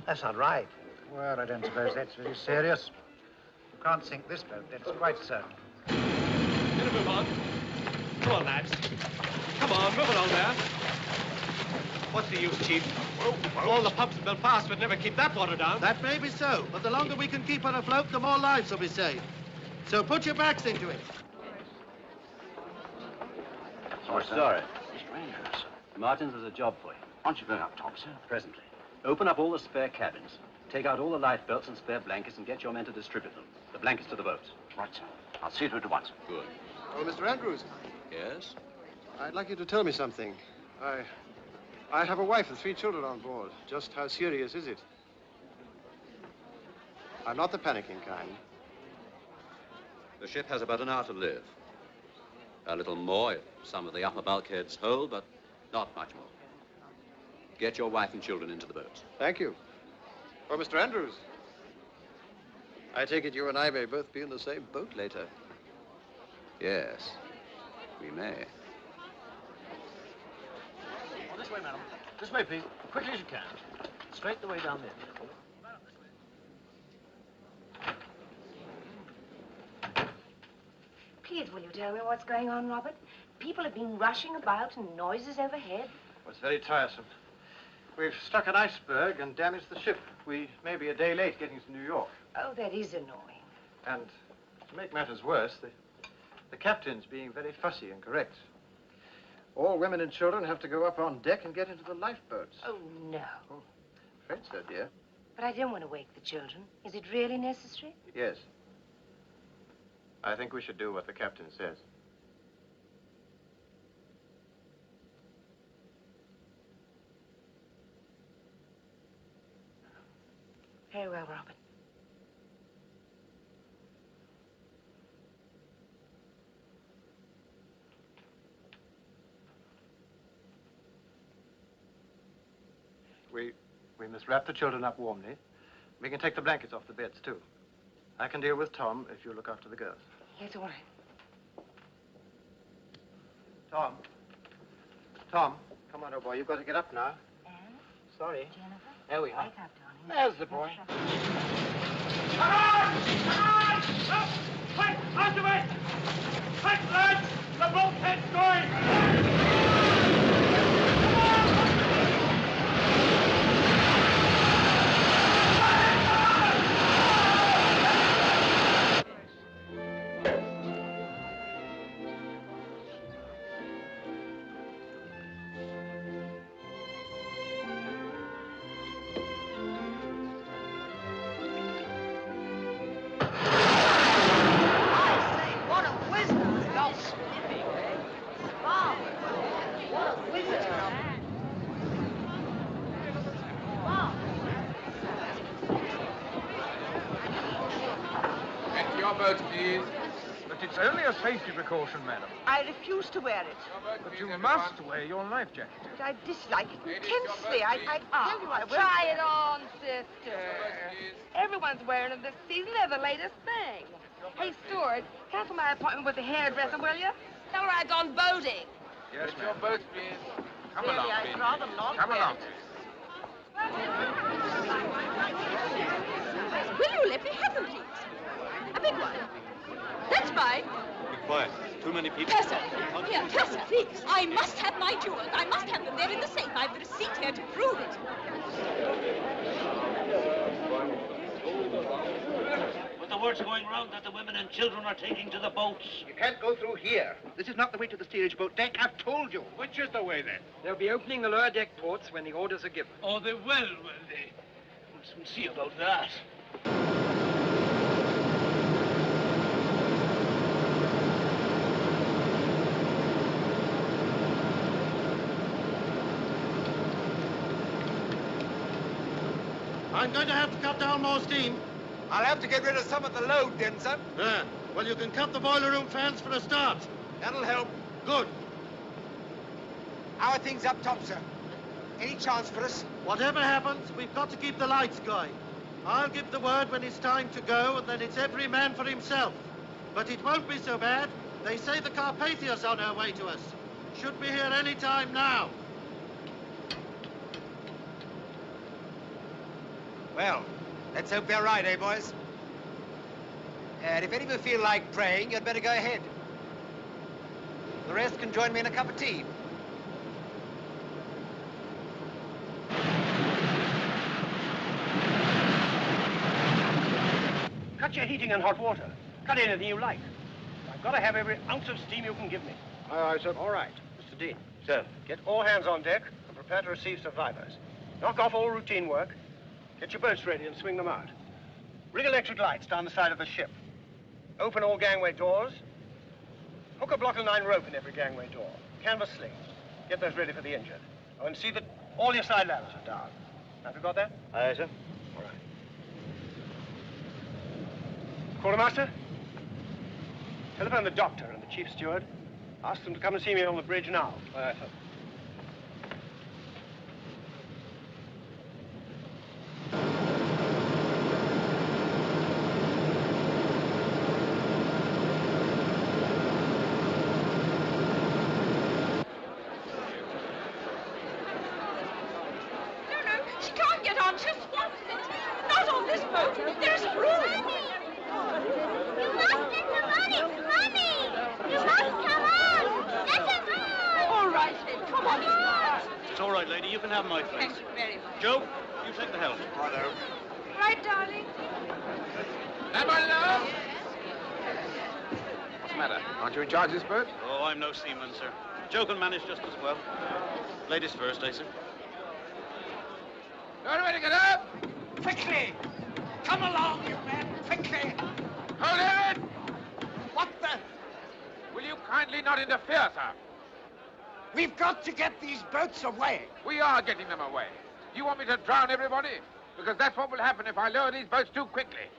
That's not right. Well, I don't suppose that's very serious. You can't sink this boat, that's quite certain. Better move on. Come on, lads. Come on, move along there. What's the use, Chief? All the pumps in Belfast would never keep that water down. That may be so, but the longer we can keep her afloat, the more lives will be saved. So put your backs into it. Oh, sorry. Mr. Andrews, Martins has a job for you. Aren't you going up top, sir? Presently. Open up all the spare cabins. Take out all the lifebelts and spare blankets and get your men to distribute them. The blankets to the boats. Right, sir. I'll see to it at once. Good. Oh, Mr. Andrews. Yes? I'd like you to tell me something. I have a wife and 3 children on board. Just how serious is it? I'm not the panicking kind. The ship has about an hour to live. A little more if some of the upper bulkheads hold, but not much more. Get your wife and children into the boats. Thank you. Oh, Mr. Andrews. I take it you and I may both be in the same boat later. Yes, we may. Oh, this way, madam. This way, please. Quickly as you can. Straight the way down there. Please, will you tell me what's going on, Robert? People have been rushing about and noises overhead. Well, it's very tiresome. We've struck an iceberg and damaged the ship. We may be a day late getting to New York. Oh, that is annoying. And to make matters worse, the captain's being very fussy and correct. All women and children have to go up on deck and get into the lifeboats. Oh, no. Oh, afraid so, dear. But I don't want to wake the children. Is it really necessary? Yes. I think we should do what the captain says. Very well, Robert. We must wrap the children up warmly. We can take the blankets off the beds, too. I can deal with Tom if you look after the girls. Yes, all right. Tom. Tom, come on, old boy. You've got to get up now. Anne? Sorry. Jennifer? There we are. Wake up, darling. There's the boy. Come on! Come on! Up! Quick! Onto it! Quick, lads! The bulkhead's going! Boats, please. But it's only a safety precaution, madam. I refuse to wear it. But you must wear your life jacket. But I dislike it intensely. I tell you I will. Try it on, sister. Everyone's wearing it this season. They're the latest thing. Hey, Stuart, cancel my appointment with the hairdresser, will you? Tell her I've gone boating. Yes, Your boats, please. Come Really, along, I'd please. rather not Come wear along. Will you let me have them, please? A big one. That's fine. Quiet. Too many people. Purser! Here, Purser, please. I must have my jewels. I must have them. They're in the safe. I've the receipt here to prove it. But the word's going round that the women and children are taking to the boats. You can't go through here. This is not the way to the steerage boat deck. I've told you. Which is the way, then? They'll be opening the lower deck ports when the orders are given. Oh, they will they? We'll see about that. I'm going to have to cut down more steam. I'll have to get rid of some of the load, Denson. Yeah. Well, you can cut the boiler room fans for a start. That'll help. Good. How are things up top, sir? Any chance for us? Whatever happens, we've got to keep the lights going. I'll give the word when it's time to go, and then it's every man for himself. But it won't be so bad. They say the Carpathia's on her way to us. Should be here any time now. Well, let's hope they're right, eh, boys? And if any of you feel like praying, you'd better go ahead. The rest can join me in a cup of tea. Cut your heating and hot water. Cut anything you like. I've got to have every ounce of steam you can give me. Aye, aye, sir. All right. Mr. Dean. Sir. Get all hands on deck and prepare to receive survivors. Knock off all routine work. Get your boats ready and swing them out. Rig electric lights down the side of the ship. Open all gangway doors. Hook a block of 9 rope in every gangway door. Canvas slings. Get those ready for the injured. Oh, and see that all your side ladders are down. Have you got that? Aye, sir. All right. Quartermaster? Telephone the doctor and the chief steward. Ask them to come and see me on the bridge now. Aye, sir. She can't get on. She'll swamp it. Not on this boat. There's room. You must get the money! Money! You must come on! Let us on! All right, then. Come on. It's all right, lady. You can have my place. Thank you very much. Joe, you take the helm. Righto. Right, darling. What's the matter? Aren't you in charge of this boat? Oh, I'm no seaman, sir. Joe can manage just as well. Ladies first, eh, sir? You're ready to get up? Quickly! Come along, you men! Quickly! Hold it! What the? Will you kindly not interfere, sir? We've got to get these boats away. We are getting them away. Do you want me to drown everybody? Because that's what will happen if I lower these boats too quickly.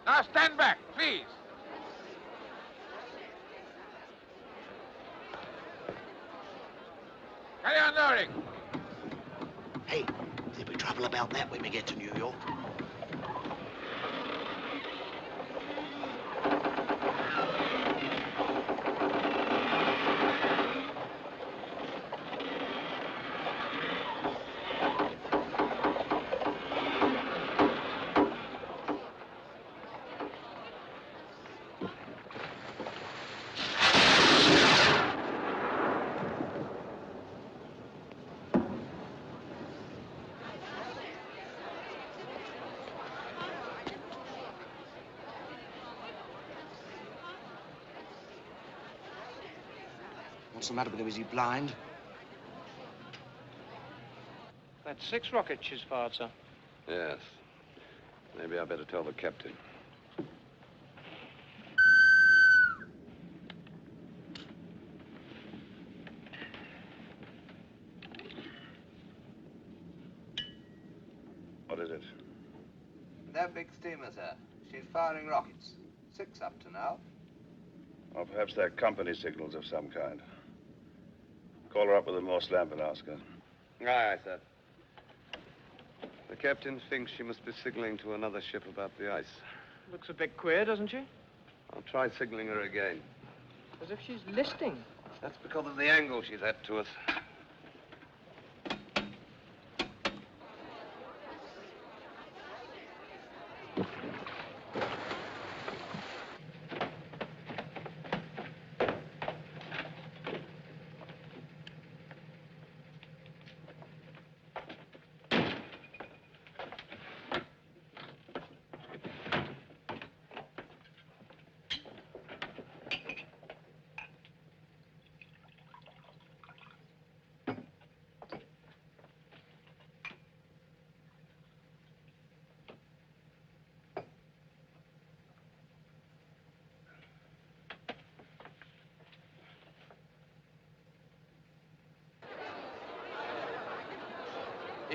Now stand back, please. Carry on lowering. Hey, there'll be trouble about that when we get to New York. What's the matter with him? Is he blind? That's 6 rockets she's fired, sir. Yes. Maybe I better tell the captain. What is it? That big steamer, sir. She's firing rockets. 6 up to now. Or perhaps they're company signals of some kind. Call her up with a Morse lamp and ask her. Aye, aye, sir. The captain thinks she must be signaling to another ship about the ice. Looks a bit queer, doesn't she? I'll try signaling her again. As if she's listing. That's because of the angle she's at to us.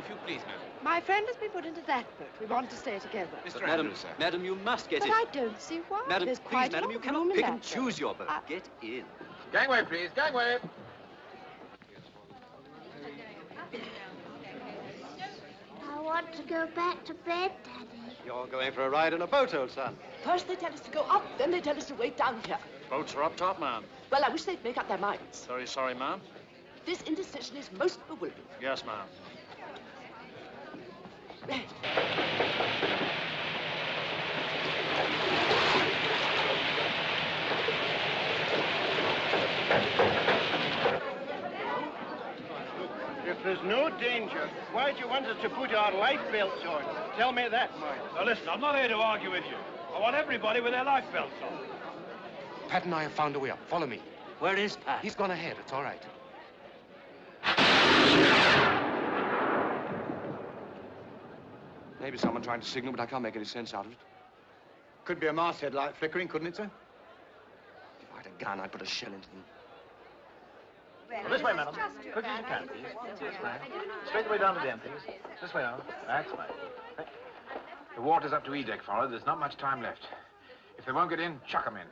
If you please, ma'am. My friend has been put into that boat. We want to stay together. Mr. Madam, Andrews, sir. madam, you must get But in. I don't see why. Madam, There's please, quite a madam, lot you of cannot room in pick that and boat. choose your boat. Get in. Gangway, please. Gangway. I want to go back to bed, Daddy. You're going for a ride in a boat, old son. First they tell us to go up, then they tell us to wait down here. Boats are up top, ma'am. Well, I wish they'd make up their minds. Very sorry, ma'am. This indecision is most bewildering. Yes, ma'am. If there's no danger, why'd you want us to put our life belts on? Tell me that, Mike. Now, listen, I'm not here to argue with you. I want everybody with their life belts on. Pat and I have found a way up. Follow me. Where is Pat? He's gone ahead. It's all right. Maybe someone trying to signal, but I can't make any sense out of it. Could be a masthead light flickering, couldn't it, sir? If I had a gun, I'd put a shell into them. Well, this way, madam. Quick as you can, please. This way. Straight away down to the end, please. This way now. That's right. The water's up to E-deck, Farrell. There's not much time left. If they won't get in, chuck 'em in.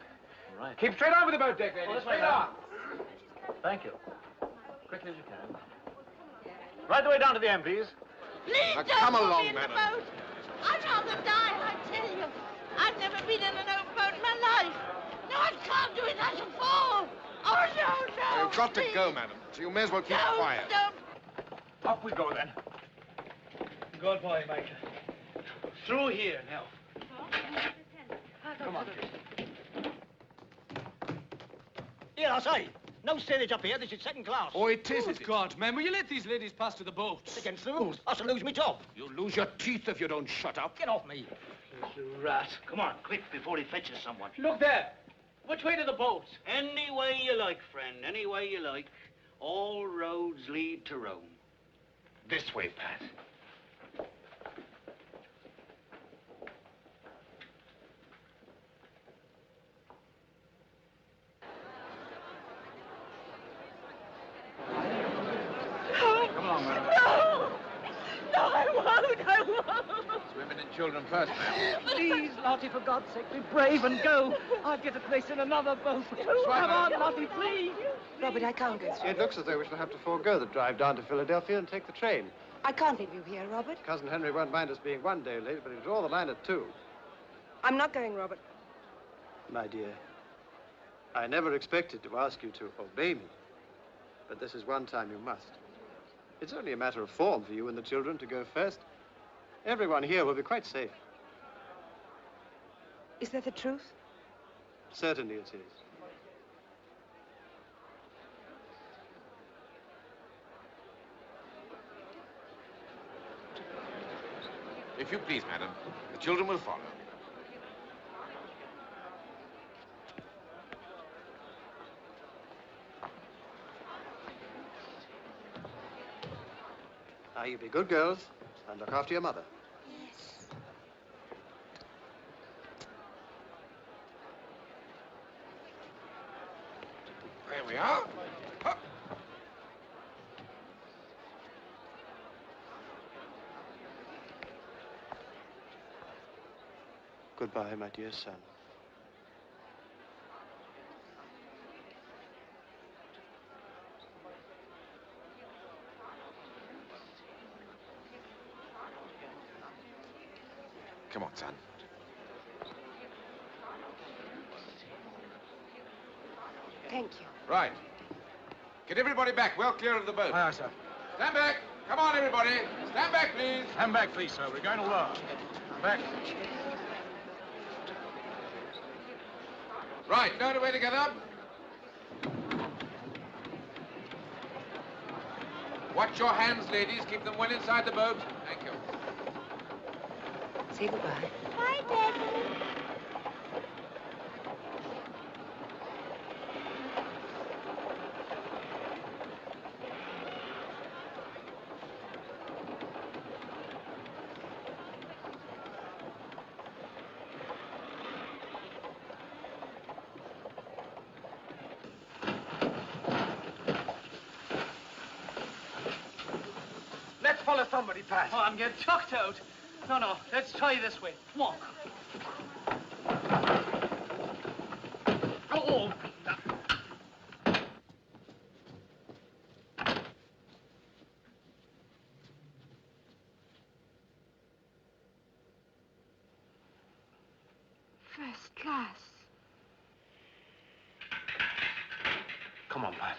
All right. Keep straight on with the boat deck, ladies. This way Straight now. on. Thank you. Quickly as you can. Right the way down to the end, please. Please Now, don't come put along, me in madam. the boat. I'd rather die, I tell you. I've never been in an open boat in my life. No, I can't do it. I shall fall. Oh, no. You've got to please. go, madam. So you may as well keep Don't, quiet. don't. Off we go, then. Good boy, Mike. Through here now. Come on. Here, I say. No steerage up here. This is second class. Oh, it is, God, man. Will you let these ladies pass to the boats? Against the rules. I shall lose me job. You'll lose your teeth if you don't shut up. Get off me. Rat. Come on, quick, before he fetches someone. Look there. Which way to the boats? Any way you like, friend. Any way you like. All roads lead to Rome. This way, Pat. Come along, madam. No, I won't. It's women and children first, ma'am. Please, Lottie, for God's sake, be brave and go. I'll get a place in another boat. Come on, Lottie, please. Robert, I can't go through. It looks as though we shall have to forego the drive down to Philadelphia and take the train. I can't leave you here, Robert. Cousin Henry won't mind us being one day late, but he'll draw the line at 2. I'm not going, Robert. My dear, I never expected to ask you to obey me, but this is one time you must. It's only a matter of form for you and the children to go first. Everyone here will be quite safe. Is that the truth? Certainly it is. If you please, madam, the children will follow. Now, you be good girls and look after your mother. Yes. There we are. Up. Goodbye, my dear son. Come on, son. Thank you. Right. Get everybody back, well clear of the boat. Aye, sir. Stand back. Come on, everybody. Stand back, please. Stand back, please, sir. We're going to work. Back. Right, load away together. Watch your hands, ladies. Keep them well inside the boat. Thank you. Say goodbye. Bye, Daddy. Let's follow somebody, Pat. Oh, I'm getting chucked out. No, let's try this way. Walk. Oh, First class. come on, Pat.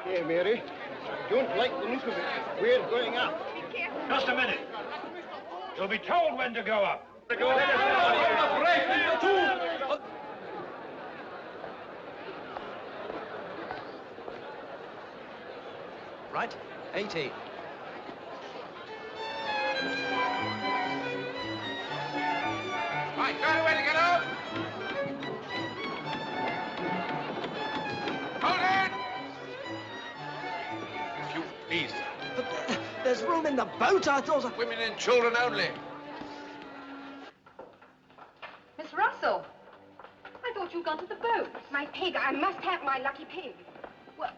Here, Mary. I don't like the look of it. We're going up. Just a minute. You'll be told when to go up. Right, 80. Right, got a way to get up. Hold it! If you please, sir. But there's room in the boat. I thought... Women and children only. Miss Russell, I thought you'd gone to the boat. My pig. I must have my lucky pig. Well,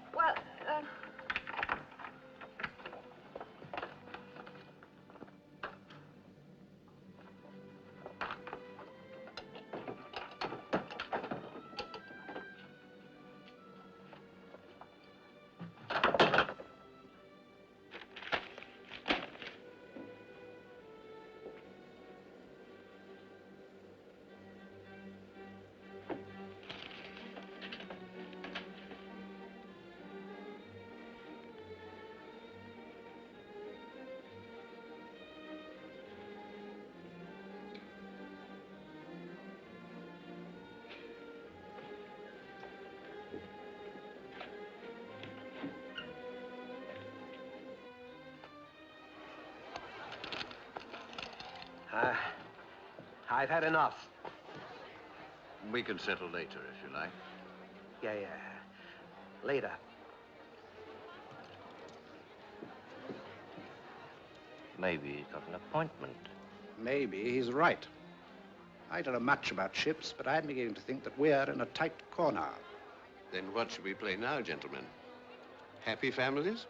I've had enough. We can settle later, if you like. Yeah. Later. Maybe he's got an appointment. Maybe he's right. I don't know much about ships, but I'm beginning to think that we're in a tight corner. Then what should we play now, gentlemen? Happy families?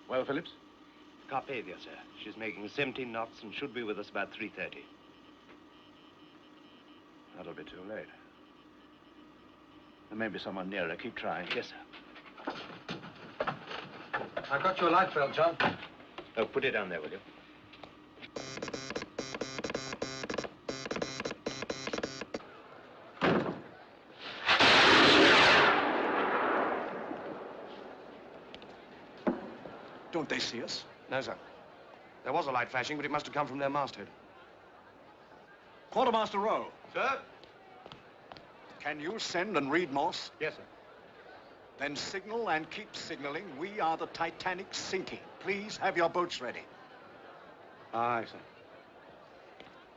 Well, Phillips? Carpathia, sir. She's making 17 knots and should be with us about 3:30. That'll be too late. There may be someone nearer. Keep trying. Yes, sir. I've got your life belt, John. Oh, put it down there, will you? Don't they see us? No, sir. There was a light flashing, but it must have come from their masthead. Quartermaster Rowe. Sir? Can you send and read Morse? Yes, sir. Then signal and keep signaling. We are the Titanic sinking. Please have your boats ready. Aye, sir.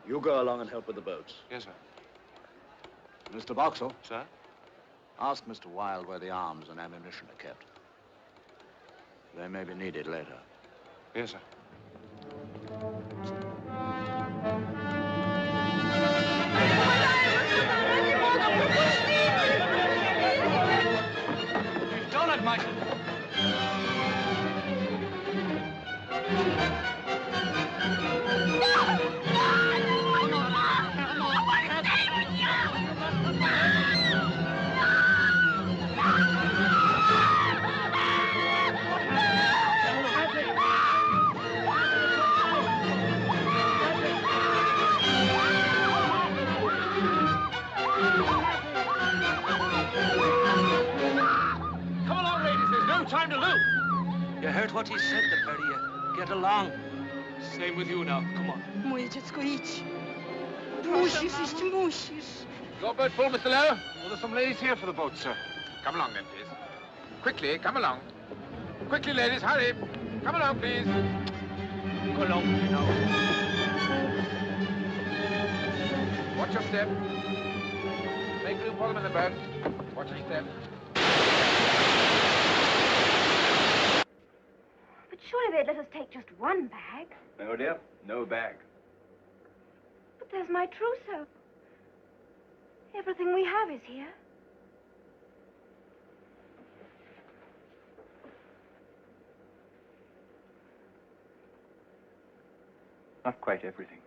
You go along and help with the boats. Yes, sir. Mr. Boxall. Sir? Ask Mr. Wilde where the arms and ammunition are kept. They may be needed later. Yes, sir. You've done it, Michael. Time to lose. You heard what he said, the barrier. Get along. Same with you now. Come on. Moje dziecko, idź. Musisz iść, musisz. Your boat full, Mr. Lowe? Well, there's some ladies here for the boat, sir. Come along then, please. Quickly, come along. Quickly, ladies, hurry. Come along, please. Go along, you know. Watch your step. Make room for them in the boat. Watch your step. But surely they'd let us take just one bag. No, dear. No bag. But there's my trousseau. Everything we have is here. Not quite everything.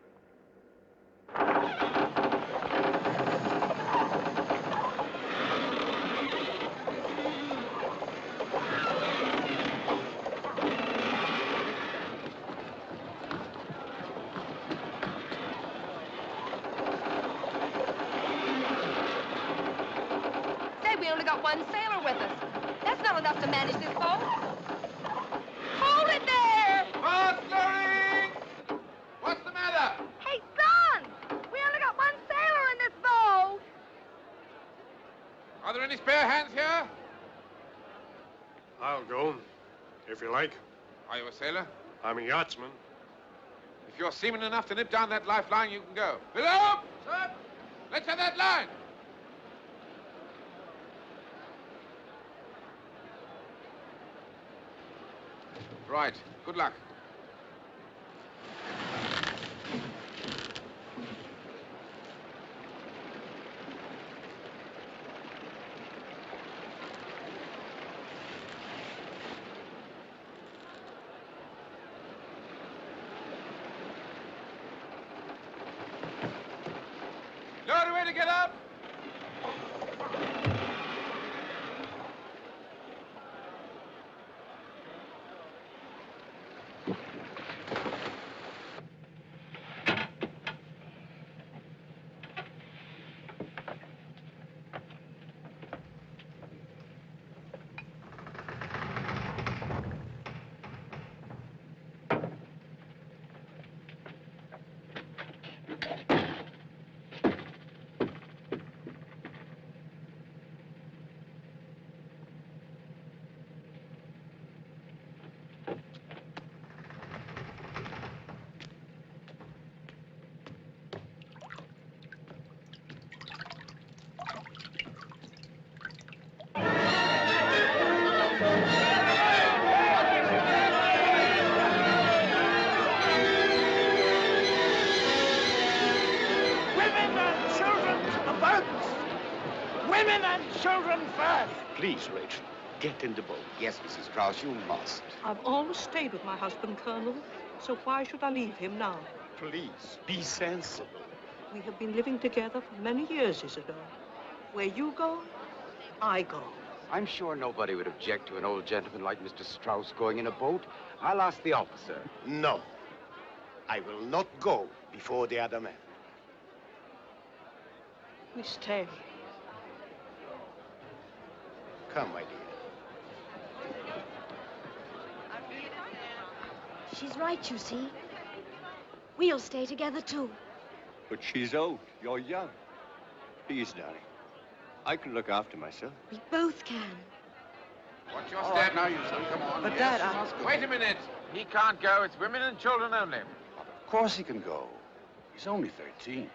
Say, we only got one sailor with us. That's not enough to manage this boat. Hold it there! Fast, Loring! What's the matter? Hey, son! We only got one sailor in this boat. Are there any spare hands here? I'll go, if you like. Are you a sailor? I'm a yachtsman. If you're seaman enough to nip down that lifeline, you can go. Below! Sir! Let's have that line! Right. Good luck. No other way to get up? Women and children to the boats! Women and children first! Please, Rachel, get in the boat. Yes, Mrs. Krause, you must. I've always stayed with my husband, Colonel, so why should I leave him now? Please, be sensible. We have been living together for many years, Isidore. Where you go, I go. I'm sure nobody would object to an old gentleman like Mr. Strauss going in a boat. I'll ask the officer. No. I will not go before the other man. We stay. Come, my dear. She's right, you see. We'll stay together, too. But she's old. You're young. Please, darling. I can look after myself. We both can. Watch your step. Now, you son, come on. But, Yes, Dad, you must go. Wait a minute. He can't go. It's women and children only. Of course he can go. He's only 13.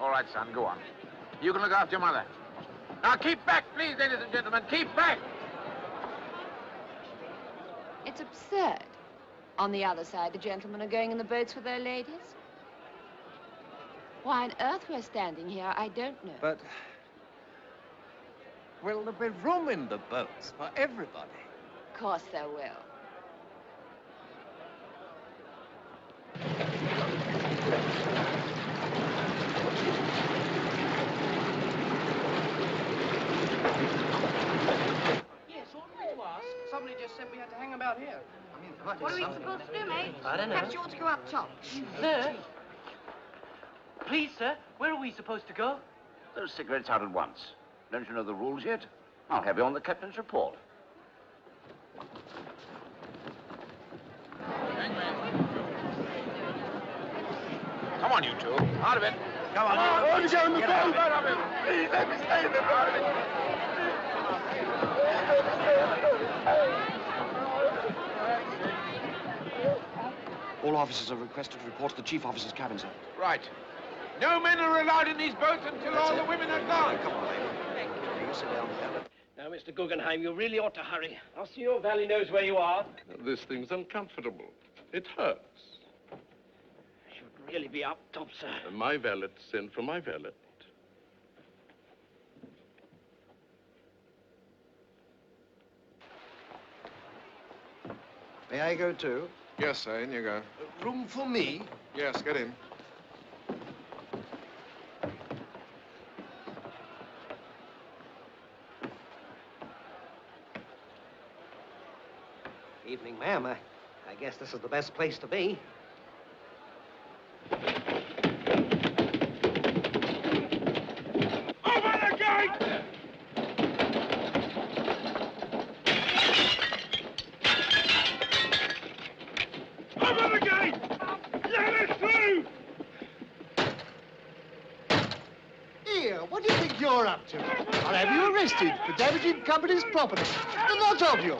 All right, son, go on. You can look after your mother. Now, keep back, please, ladies and gentlemen. Keep back. It's absurd. On the other side, the gentlemen are going in the boats with their ladies. Why on earth we're standing here, I don't know. But will there be room in the boats for everybody? Of course there will. Yes, ought we to ask? Somebody just said we had to hang about here. I mean, What are we supposed to do, mate? I don't know. Perhaps you ought to go up top. Sir? Please, sir, where are we supposed to go? Those cigarettes out at once. Don't you know the rules yet? I'll have you on the captain's report. Come on, you two. Out of it. Come on. Let me get in the boat. Please, let me stay in the boat. All officers are requested to report to the chief officer's cabin, sir. Right. No men are allowed in these boats until all the women are gone. Come on, lady. Thank you. You sit down there. Now, Mr. Guggenheim, you really ought to hurry. Our CEO Valley knows where you are. This thing's uncomfortable. It hurts. Should really be up top, sir. My valet sent for my valet. May I go too? Yes, sir, in you go. Room for me? Yes, get in. Evening, ma'am. I guess this is the best place to be. Open the gate! Open the gate! Let us through! Here, what do you think you're up to? I'll have you arrested for damaging company's property. A lot of you.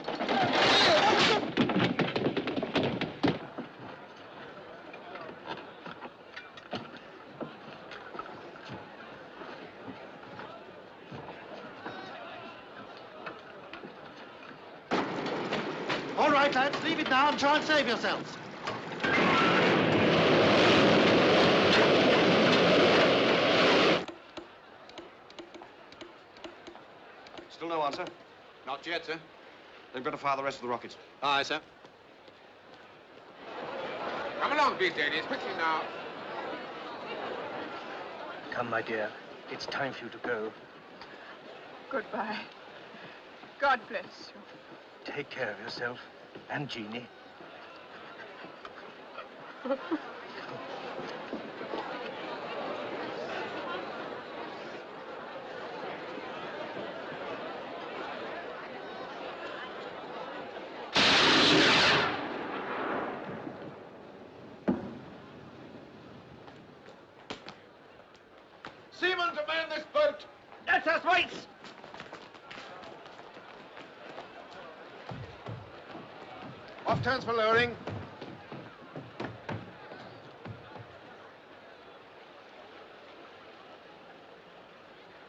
All right, lads, leave it now and try and save yourselves. Still no answer? Not yet, sir. They've got to fire the rest of the rockets. Aye, sir. Come along, these ladies, quickly now. Come, my dear. It's time for you to go. Goodbye. God bless you. Take care of yourself and Jeannie. Seaman to man this boat! That's us, mates! Off turns for lowering.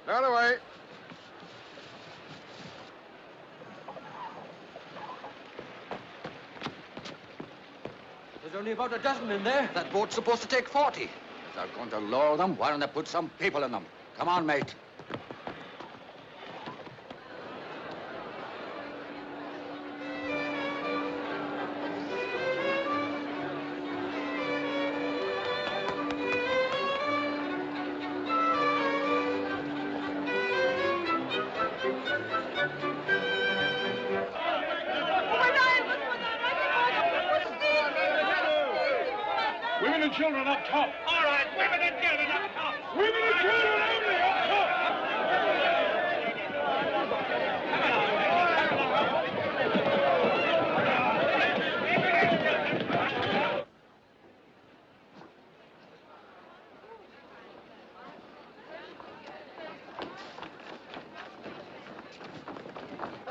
Lower away. There's only about a dozen in there. That boat's supposed to take 40. If they're going to lower them, why don't they put some people in them? Come on, mate. Women and children up top. All right, women and children up top. Women and children only up top.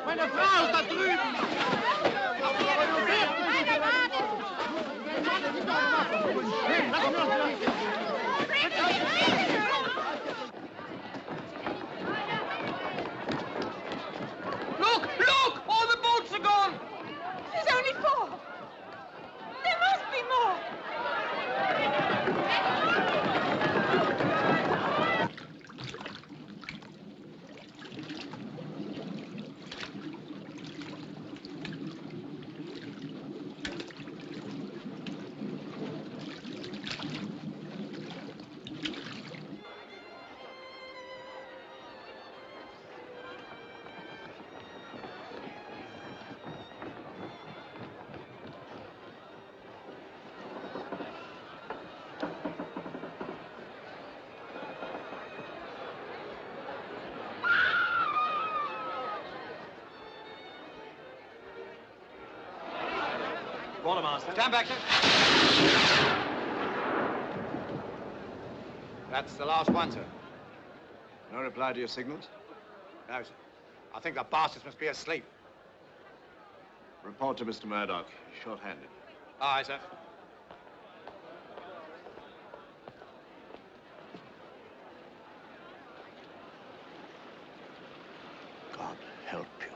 Meine Frau ist da drüben! Look! Look! All the boats are gone! There's only 4. There must be more. Quartermaster. Stand back, sir. That's the last one, sir. No reply to your signals? No, sir. I think the bastards must be asleep. Report to Mr. Murdoch. Short-handed. Aye, sir. God help you.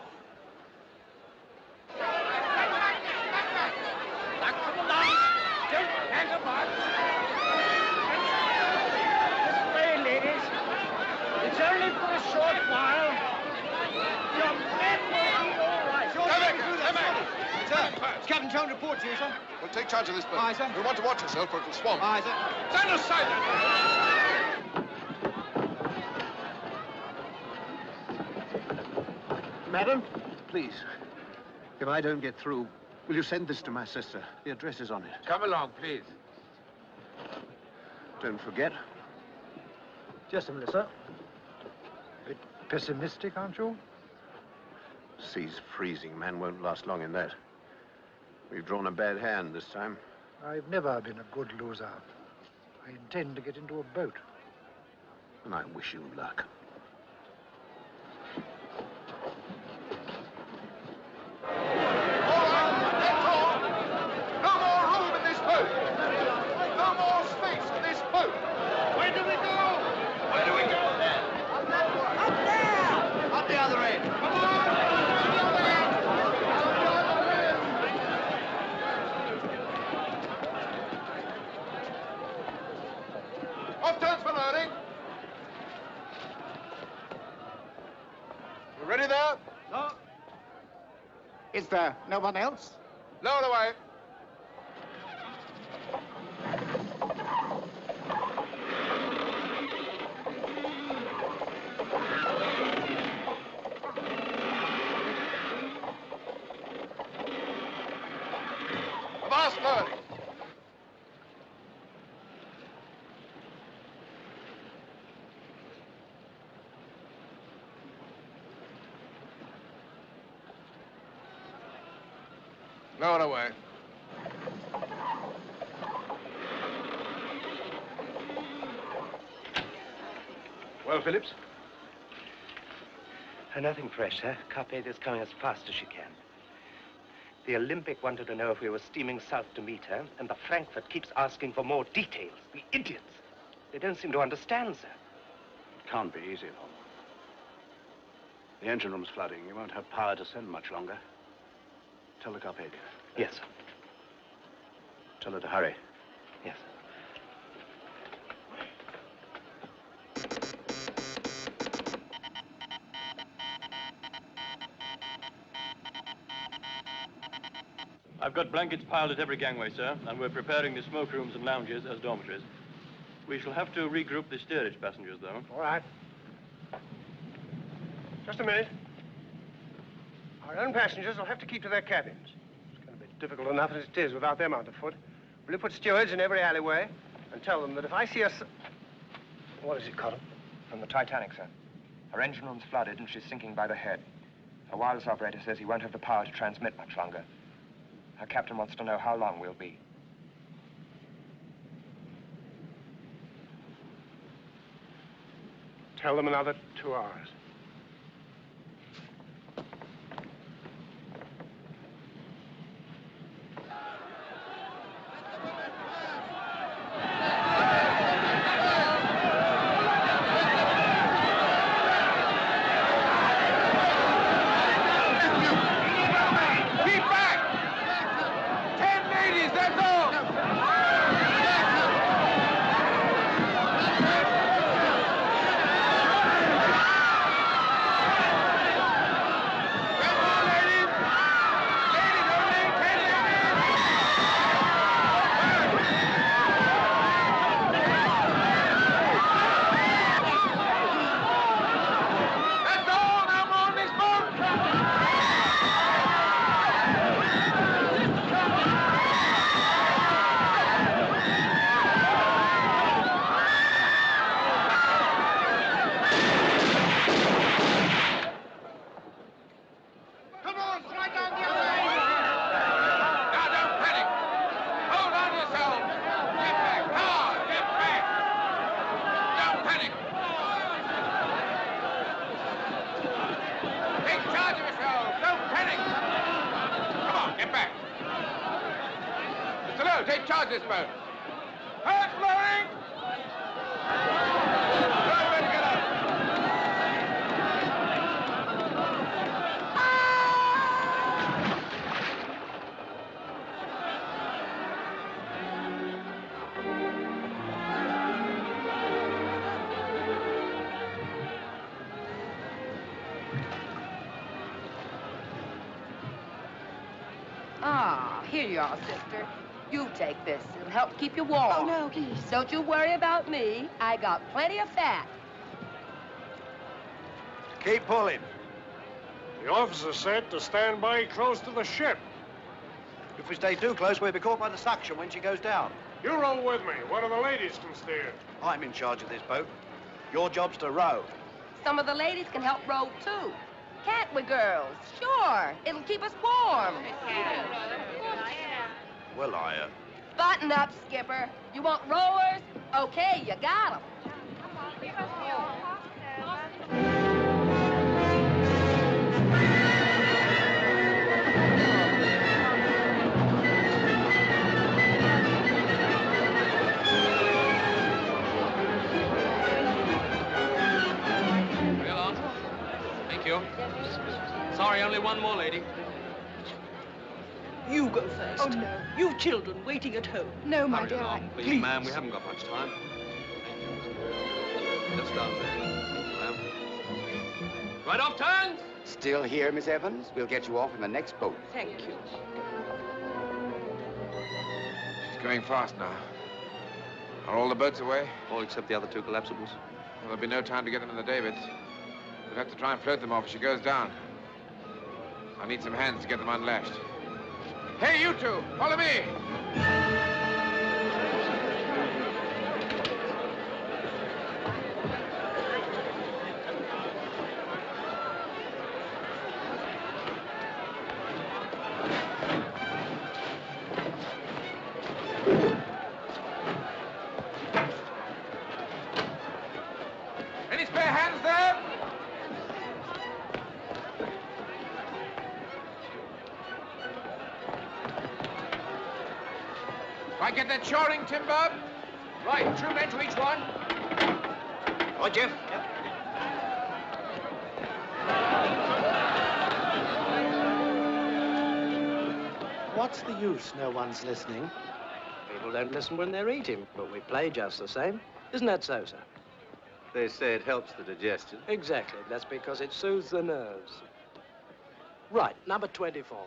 Ladies, it's only for a short while. Your men will be all right. Sir, Captain Town reports you, sir. Well, take charge of this boat. Aye, sir. You'll want to watch yourself or it'll swamp. Aye, sir. Stand aside! Madam, please, if I don't get through, will you send this to my sister? The address is on it. Come along, please. Don't forget. Just a minute, sir. A bit pessimistic, aren't you? Sea's freezing. Man won't last long in that. We've drawn a bad hand this time. I've never been a good loser. I intend to get into a boat. And I wish you luck. No more room in this boat! No more space in this boat! Where do we go? Where do we go? Up there! Up the other end. Come on! Off turns for loading. You ready there? No. Is there no one else? Lower away. Avast loading. Lower away. Well, Phillips? Nothing fresh, sir. Carpath is coming as fast as she can. The Olympic wanted to know if we were steaming south to meet her, and the Frankfurt keeps asking for more details. The idiots. They don't seem to understand, sir. It can't be easy, though. The engine room's flooding. You won't have power to send much longer. Tell the Carpathia. Yes, sir. Tell her to hurry. Yes, sir. I've got blankets piled at every gangway, sir, and we're preparing the smoke rooms and lounges as dormitories. We shall have to regroup the steerage passengers, though. All right. Just a minute. Our own passengers will have to keep to their cabins. It's going to be difficult enough as it is without them underfoot. Will you put stewards in every alleyway and tell them that if I see a... What is it, Cotton? From the Titanic, sir. Her engine room's flooded and she's sinking by the head. Her wireless operator says he won't have the power to transmit much longer. Her captain wants to know how long we'll be. Tell them another 2 hours. Take charge of this boat. Hard blowing! Right, ready to get up. Ah, here you are, sister. You take this. It'll help keep you warm. Oh, no, please. Don't you worry about me. I got plenty of fat. Keep pulling. The officer said to stand by close to the ship. If we stay too close, we'll be caught by the suction when she goes down. You row with me. One of the ladies can steer. I'm in charge of this boat. Your job's to row. Some of the ladies can help row, too. Can't we, girls? Sure. It'll keep us warm. Well, Button up, Skipper. You want rowers? Okay, you got 'em. Real on. Thank you. Sorry, only one more lady. You go first. Oh, no. You children waiting at home. No, my Hurry dear. along, please, Please. ma'am. We haven't got much time. Just down there. Thank you, ma'am. Right off turns! Still here, Miss Evans? We'll get you off in the next boat. Thank you. She's going fast now. Are all the boats away? All except the other two collapsibles. Well, there'll be no time to get them in the davits. We'll have to try and float them off as she goes down. I need some hands to get them unlashed. Hey, you two! Follow me! Any spare hands there? I get that shoring timber? Right, 2 men to each one. Right, Jeff. What's the use? No one's listening. People don't listen when they're eating, but we play just the same. Isn't that so, sir? They say it helps the digestion. Exactly. That's because it soothes the nerves. Right, number 24.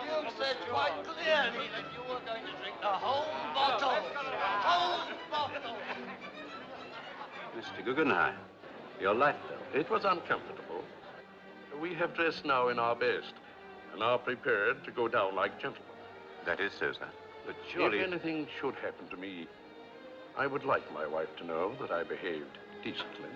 You said quite clearly that you were going to drink the whole bottle. Whole bottle. Mr. Guggenheim, your light bill. It was uncomfortable. We have dressed now in our best and are prepared to go down like gentlemen. That is so, sir. But surely... If anything should happen to me, I would like my wife to know that I behaved decently.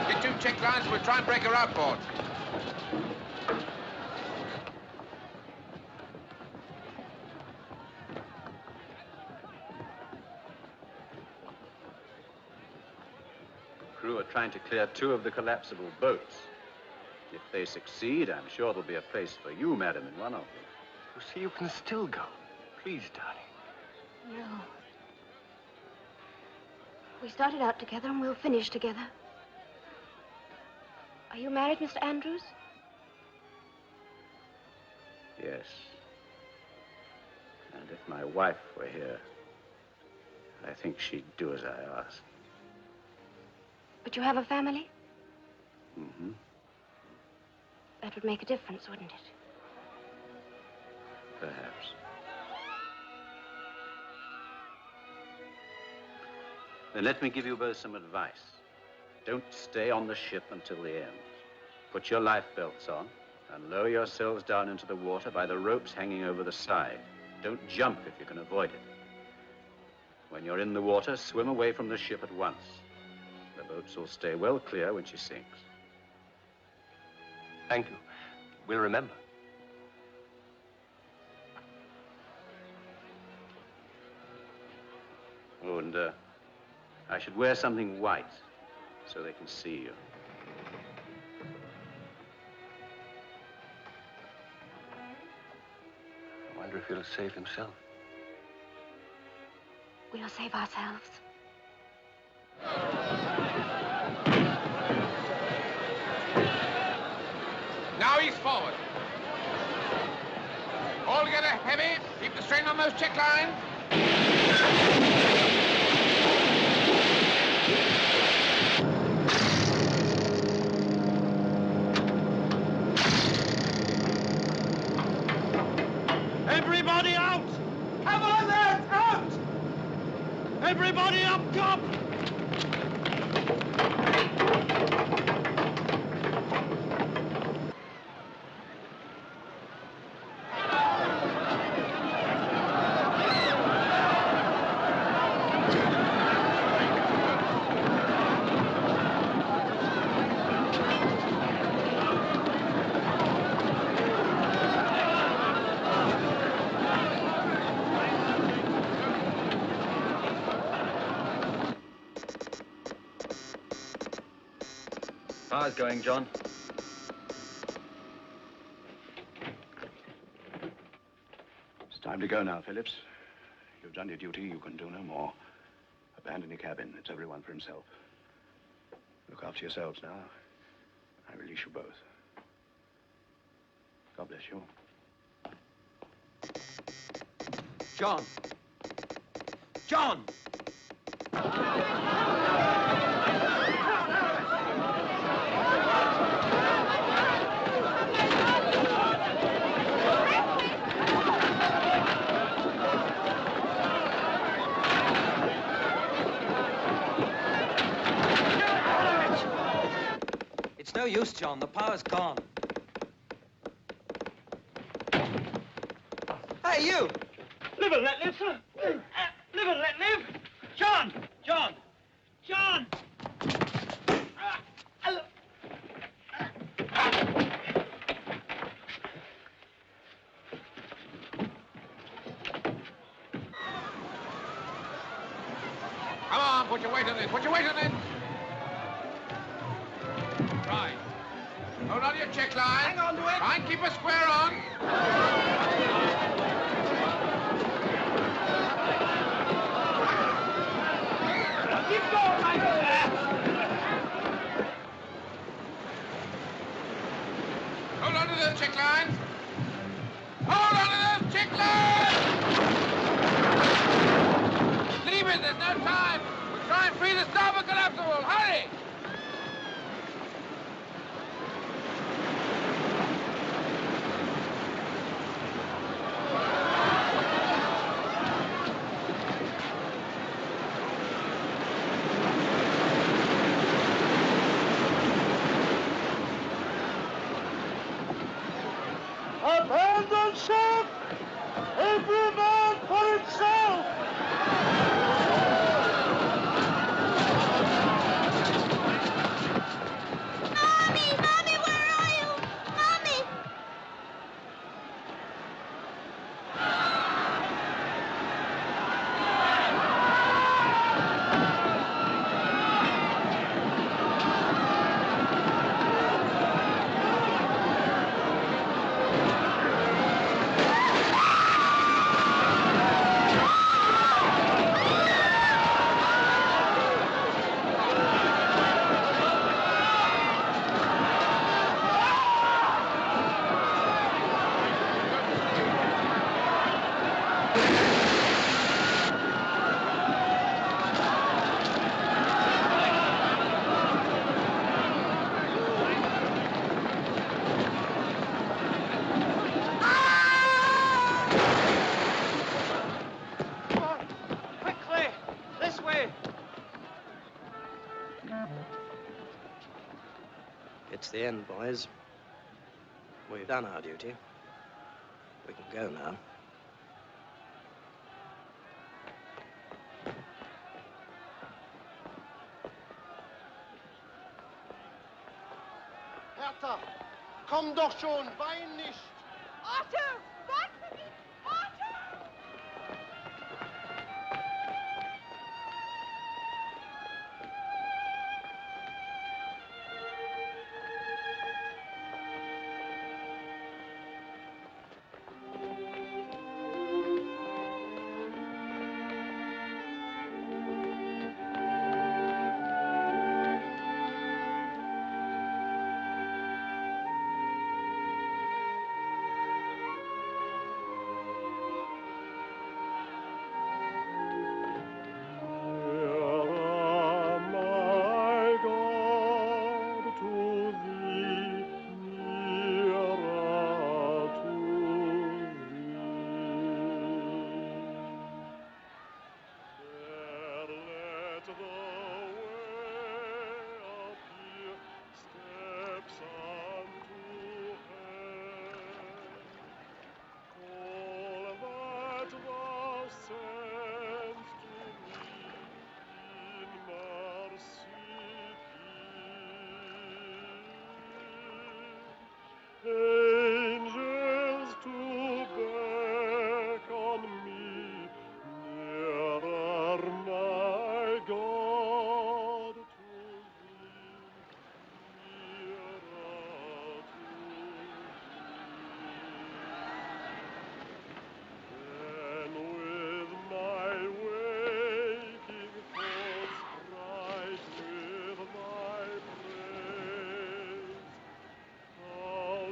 Get 2 check lines and we'll try and break her outboard. Crew are trying to clear 2 of the collapsible boats. If they succeed, I'm sure there'll be a place for you, madam, in one of them. You see, you can still go. Please, darling. No. We started out together and we'll finish together. Are you married, Mr. Andrews? Yes. And if my wife were here, I think she'd do as I ask. But you have a family? Mm-hmm. That would make a difference, wouldn't it? Perhaps. Then let me give you both some advice. Don't stay on the ship until the end. Put your life belts on and lower yourselves down into the water by the ropes hanging over the side. Don't jump if you can avoid it. When you're in the water, swim away from the ship at once. The boats will stay well clear when she sinks. Thank you. We'll remember. Oh, and I should wear something white so they can see you. I wonder if he'll save himself. We'll save ourselves. Now he's forward. All together, heavy. Keep the strain on those check lines. Everybody out! Come on, lads, out! Everybody up top! How's going, John? It's time to go now, Phillips. You've done your duty. You can do no more. Abandon your cabin. It's everyone for himself. Look after yourselves now. I release you both. God bless you. John! John! It's no use, John. The power's gone. Hey, you! Live and let live, sir. Live and let live. John! John! John! Come on, put your weight on it. Put your weight on it. Right. Hold on to your check line. Hang on to it. Try and keep a square on. Keep going, Michael. Hold on to those check lines. Hold on to those check lines! Leave it, there's no time. We'll try and free the starboard collapsible. Hurry! Abandon ship! Every man for himself! Mommy! Mommy, where are you? Mommy! Come on, quickly! This way! It's the end, boys. We've done our duty. We can go now. Hertha, komm doch schon, wein nicht. Otto! Gott verbiet! Otto! Angels to beckon me nearer, my God, to thee, nearer to thee. Then with my waking thoughts bright with thy praise,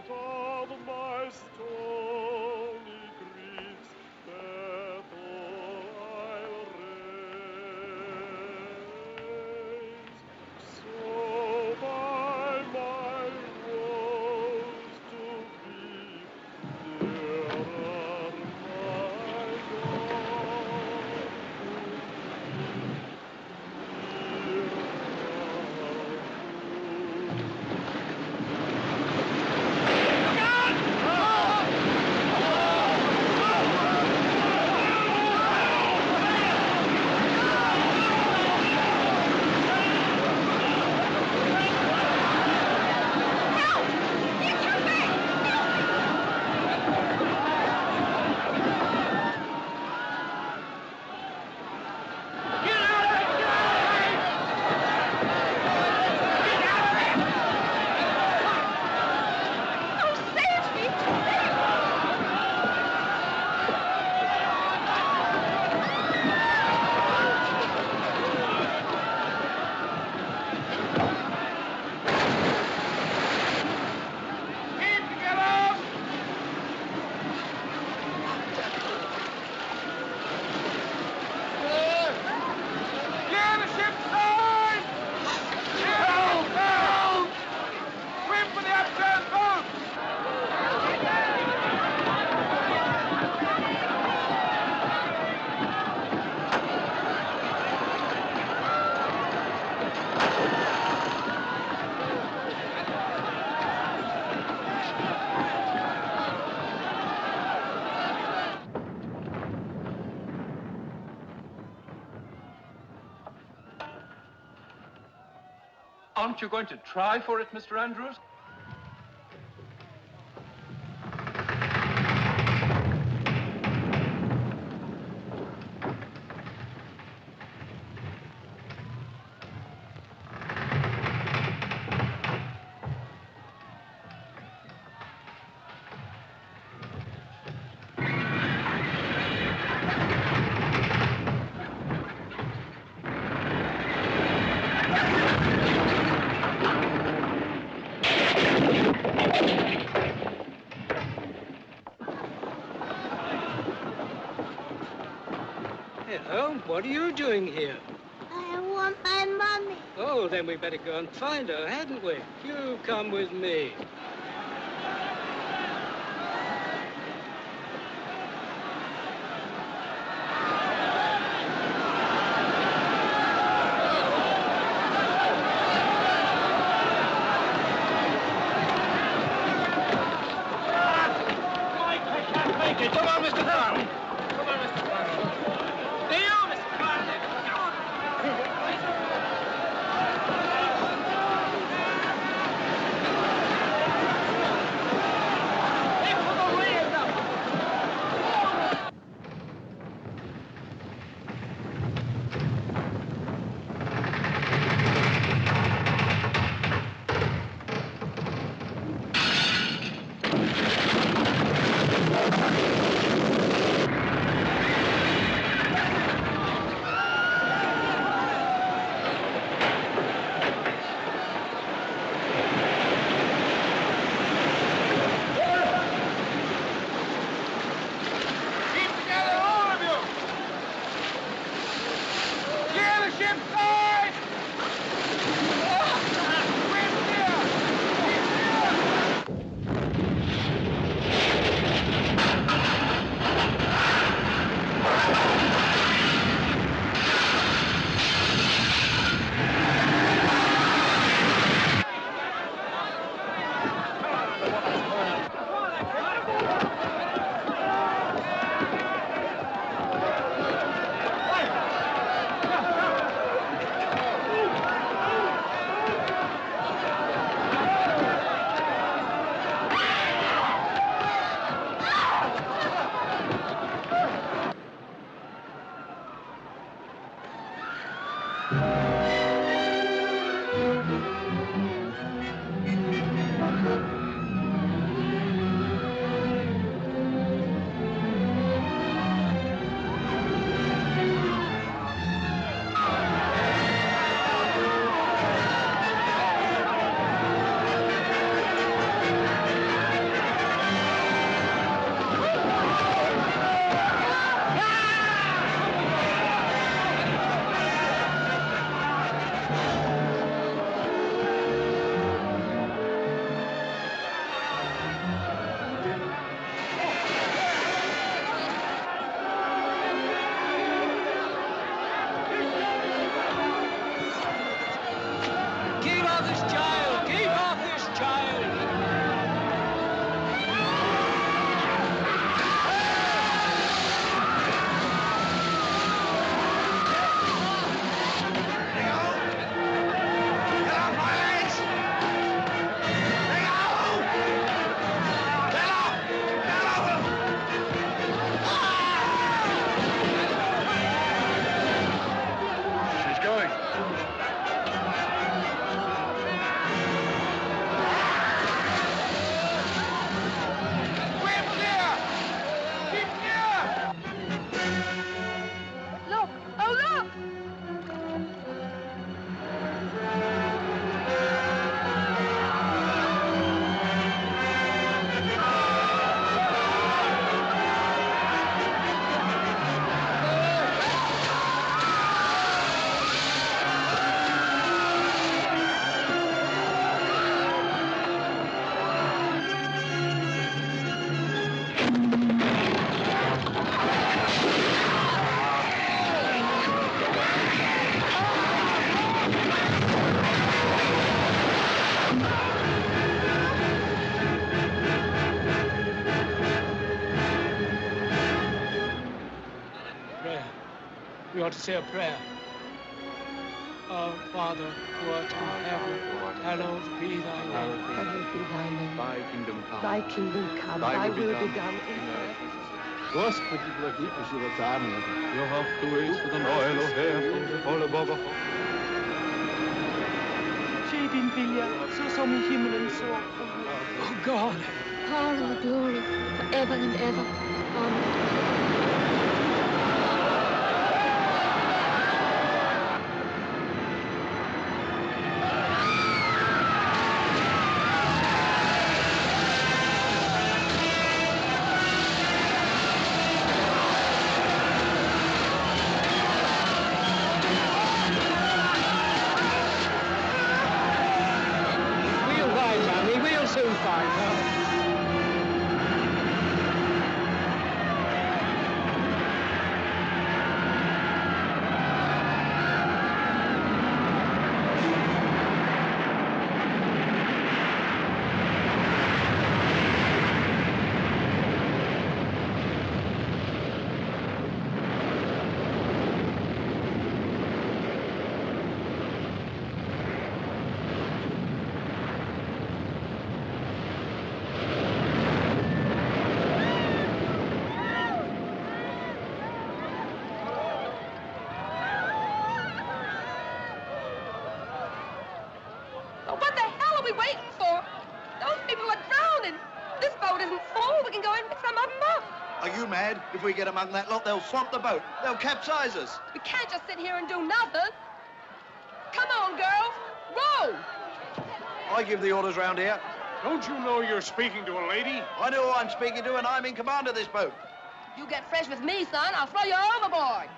out of my stony griefs, Bethel I'll raise. So by my woes to thee, dearer, my God, to Aren't you going to try for it, Mr. Andrews? Hello, what are you doing here? I want my mommy. Oh, then we better go and find her, hadn't we? You come with me. Keep off this child! Keep off this child! She's going. We're clear! Keep clear! Look! Oh, look! Prayer. We ought to say a prayer. Our Father, who art in heaven, hallowed be thy name. Hallowed be thy name. Thy kingdom come. Thy kingdom come. Thy will be done in earth. Господи, благи поживотарно. You have to wait for the oil of hair from the holy Baba. Ske din vilja, så som i himmelen så på jorden. Oh, God. Power and glory forever and ever. Amen. We'll find Mammy. We'll soon find her. Well, what the hell are we waiting for? Those people are drowning. This boat isn't full. We can go and pick some of them up. Are you mad? If we get among that lot, they'll swamp the boat. They'll capsize us. We can't just sit here and do nothing. Come on, girls. Row! I give the orders round here. Don't you know you're speaking to a lady? I know who I'm speaking to, and I'm in command of this boat. You get fresh with me, son. I'll throw you overboard.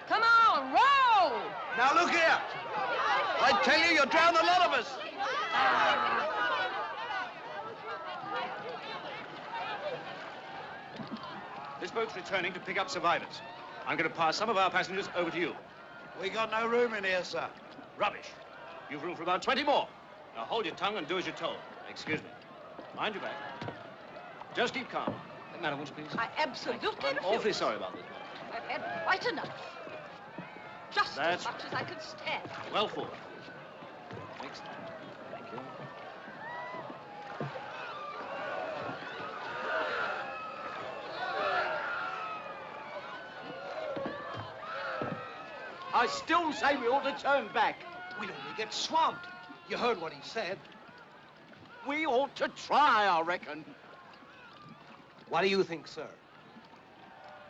Come on, row! Now look here. I tell you, you'll drown a lot of us. This boat's returning to pick up survivors. I'm going to pass some of our passengers over to you. We got no room in here, sir. Rubbish. You've room for about 20 more. Now hold your tongue and do as you're told. Excuse me. Mind your back. Just keep calm. Madam, would you please? I absolutely I'm refuse. awfully sorry about this, madam. I've had quite enough. Just That's as much as I could stand. Well forward. Thanks. Thank you. I still say we ought to turn back. We'd only get swamped. You heard what he said. We ought to try, I reckon. What do you think, sir?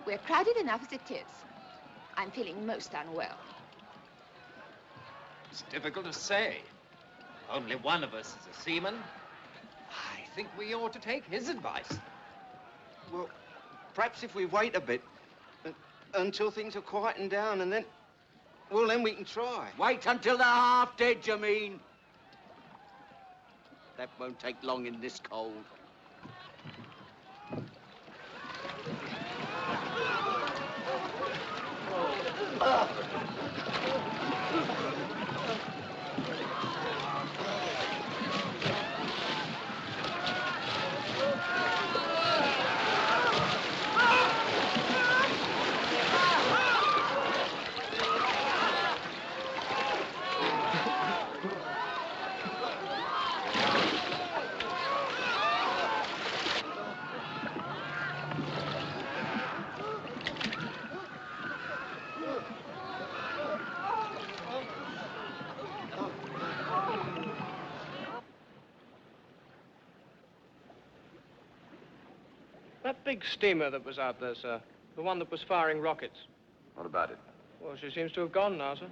We're crowded enough as it is. I'm feeling most unwell. It's difficult to say. Only one of us is a seaman. I think we ought to take his advice. Well, perhaps if we wait a bit until things are quieting down and then... Well, then we can try. Wait until they're half dead, you mean? That won't take long in this cold. That big steamer that was out there, sir. The one that was firing rockets. What about it? Well, she seems to have gone now, sir.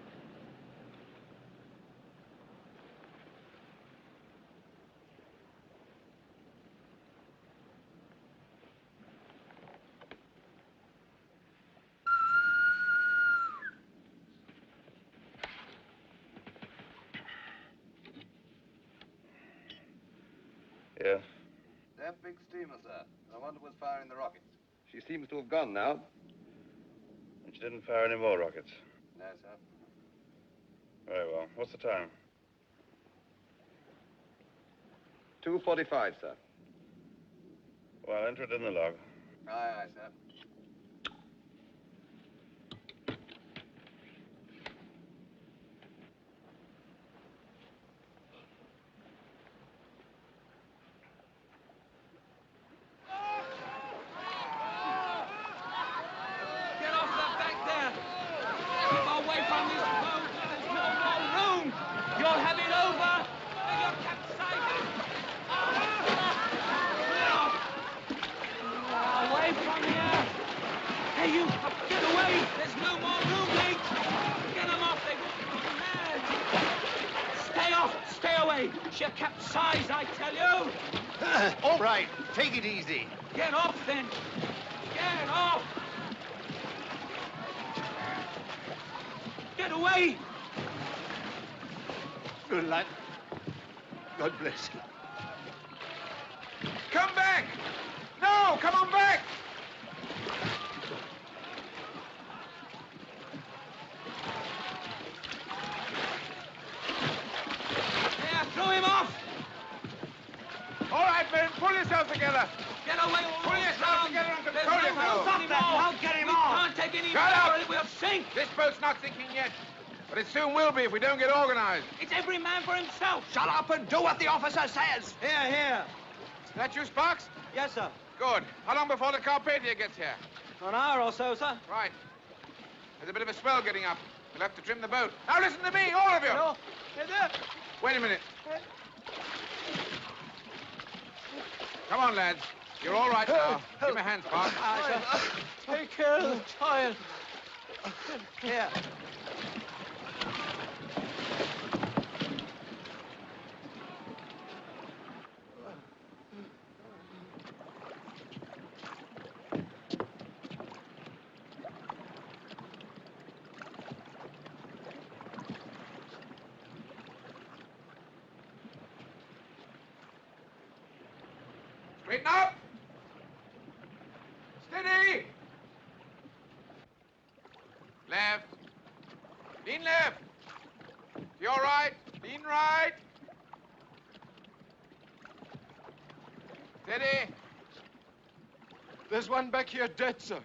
Yeah. That big steamer, sir. The one that was firing the rockets. She seems to have gone now. And she didn't fire any more rockets. No, sir. Very well. What's the time? 2:45, sir. Well, enter it in the log. Aye, aye, sir. Get off that back there! Keep away from this boat! There's no more room! You'll have it over! And you're capsizing! Away from here! Hey, you! Get away! There's no more room, mate! Get them off! They're going mad! Stay off! Stay away! She'll capsize, I tell you! All right. Take it easy. Get off, then! Get off! Get away! Good luck. God bless you. Come back! No! Come on back! There, throw him off! All right, men, pull yourselves together. Get away! Pull yourselves together and There's control no yourselves. room anymore. Now get him We off. can't take any Shut more, up. or we'll sink. This boat's not sinking yet, but it soon will be if we don't get organized. It's every man for himself. Shut up and do what the officer says. Here, here. Is that you, Sparks? Yes, sir. Good. How long before the Carpathia gets here? An hour or so, sir. Right. There's a bit of a swell getting up. We'll have to trim the boat. Now listen to me, all of you. No. Wait a minute. Come on, lads. You're all right now. Give me a hand, Sparks. Take care of the child. Here. Straighten up. Steady. Left. Lean left. To your right. Lean right. Steady. There's one back here dead, sir.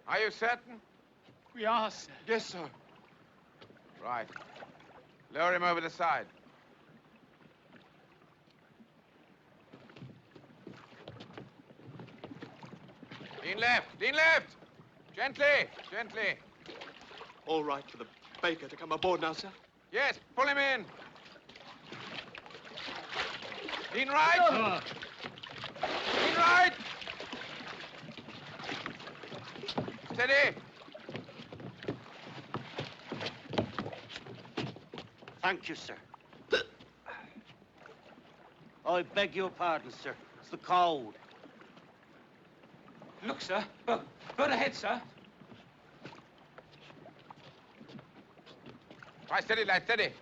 Are you certain? We are, sir. Yes, sir. Right. Lower him over the side. Lean left. Lean left. Gently. Gently. All right for the baker to come aboard now, sir? Yes, pull him in. In right. In right. Steady. Thank you, sir. I beg your pardon, sir. It's the cold. Look, sir. Look. Bird ahead, sir. Right, steady, lad, steady.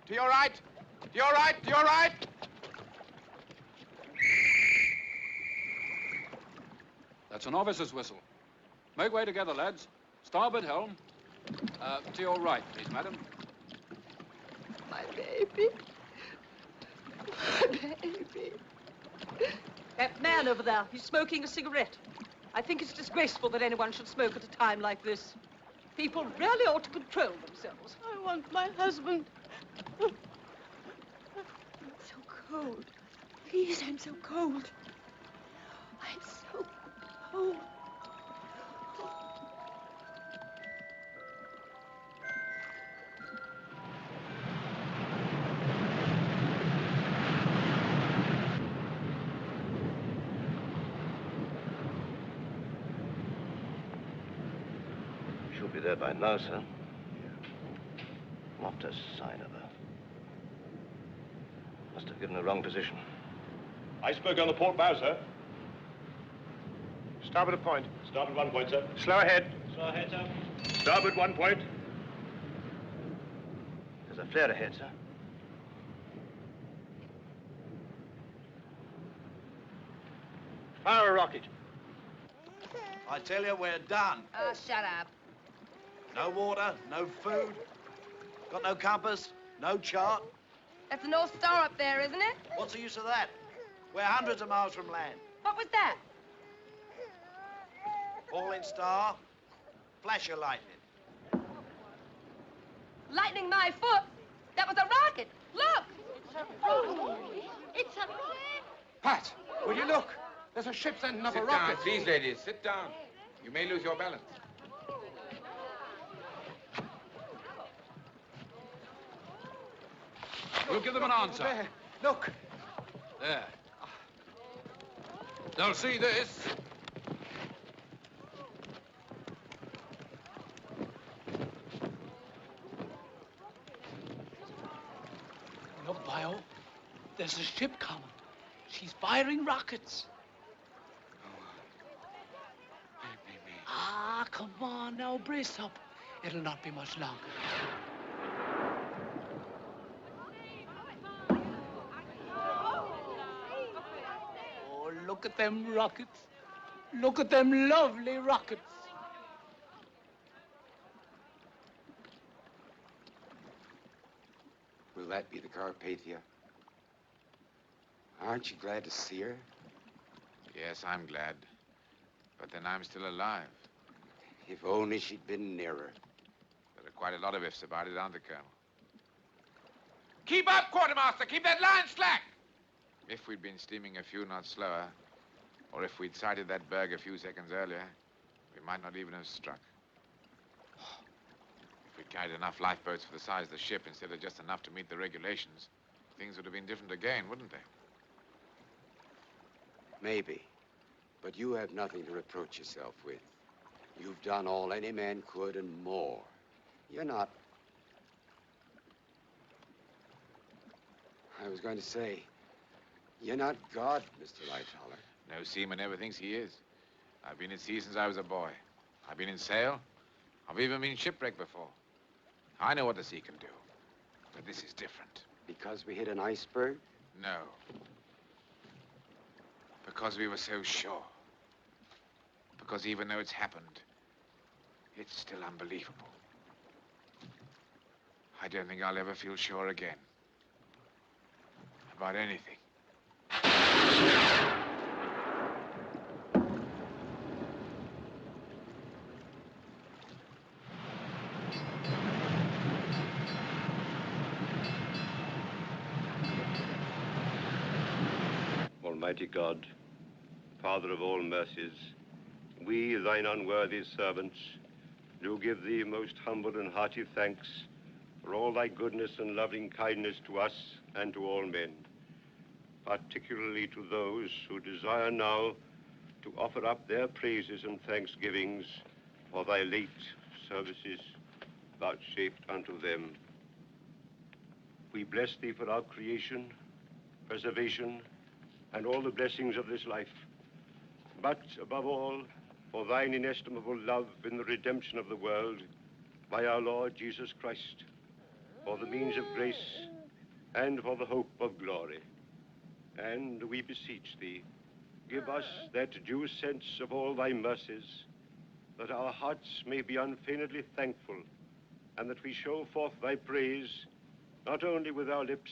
To your right. To your right. To your right. That's an officer's whistle. Make way together, lads. Starboard helm. To your right, please, madam. My baby. My baby. That man over there, he's smoking a cigarette. I think it's disgraceful that anyone should smoke at a time like this. People really ought to control themselves. I want my husband. I'm so cold. Please, I'm so cold. I'm so cold. She'll be there by now, sir. Not a sign of her. Must have given the wrong position. Iceberg on the port bow, sir. Starboard a point. Starboard 1 point, sir. Slow ahead. Slow ahead, sir. Starboard 1 point. There's a flare ahead, sir. Fire a rocket. I tell you, we're done. Oh, shut up. No water, no food. Got no compass, no chart. That's the North Star up there, isn't it? What's the use of that? We're hundreds of miles from land. What was that? Falling star, flash of lightning. Lightning my foot. That was a rocket. Look. It's a rocket. It's a rocket. Pat, will you look? There's a ship sending up a rocket. Sit down, please, ladies. Sit down. You may lose your balance. We'll give them an answer. There, look. There. They'll see this. Look, Bio. There's a ship coming. She's firing rockets. Ah, come on now, brace up. It'll not be much longer. Oh, look at them rockets. Look at them lovely rockets. Will that be the Carpathia? Aren't you glad to see her? Yes, I'm glad. But then I'm still alive. If only she'd been nearer. There are quite a lot of ifs about it, aren't there, Colonel? Keep up, Quartermaster! Keep that line slack! If we'd been steaming a few knots slower, or if we'd sighted that berg a few seconds earlier, we might not even have struck. If we'd carried enough lifeboats for the size of the ship instead of just enough to meet the regulations, things would have been different again, wouldn't they? Maybe. But you have nothing to reproach yourself with. You've done all any man could and more. You're not... I was going to say, you're not God, Mr. Lightoller. No seaman ever thinks he is. I've been at sea since I was a boy. I've been in sail. I've even been shipwrecked before. I know what the sea can do. But this is different. Because we hit an iceberg? No. Because we were so sure. Because even though it's happened, it's still unbelievable. I don't think I'll ever feel sure again. About anything. Almighty God, Father of all mercies, we, thine unworthy servants, do give thee most humble and hearty thanks for all thy goodness and loving kindness to us and to all men, particularly to those who desire now to offer up their praises and thanksgivings for thy late services vouchsafed unto them. We bless thee for our creation, preservation, and all the blessings of this life, but above all, for thine inestimable love in the redemption of the world by our Lord Jesus Christ, for the means of grace and for the hope of glory. And we beseech thee, give us that due sense of all thy mercies, that our hearts may be unfeignedly thankful, and that we show forth thy praise, not only with our lips,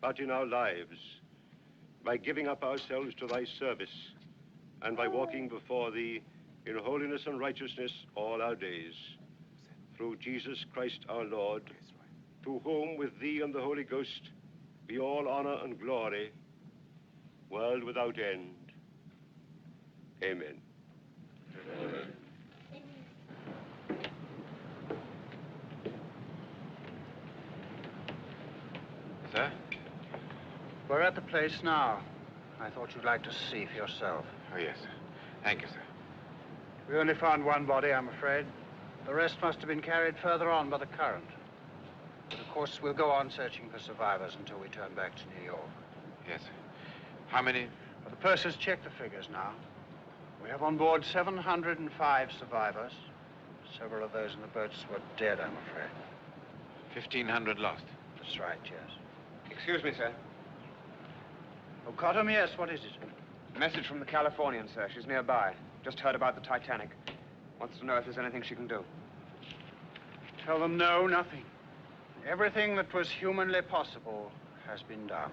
but in our lives, by giving up ourselves to thy service, and by walking before thee in holiness and righteousness all our days. Through Jesus Christ our Lord, to whom with thee and the Holy Ghost be all honor and glory, world without end. Amen. Amen. Sir? We're at the place now. I thought you'd like to see for yourself. Oh, yes, sir. Thank you, sir. We only found one body, I'm afraid. The rest must have been carried further on by the current. But of course, we'll go on searching for survivors until we turn back to New York. Yes, sir. How many? Well, the purser's checked the figures now. We have on board 705 survivors. Several of those in the boats were dead, I'm afraid. 1,500 lost. That's right, yes. Excuse me, sir. Oh, Cottam, yes, what is it? Message from the Californian, sir. She's nearby. Just heard about the Titanic. Wants to know if there's anything she can do. Tell them no, nothing. Everything that was humanly possible has been done.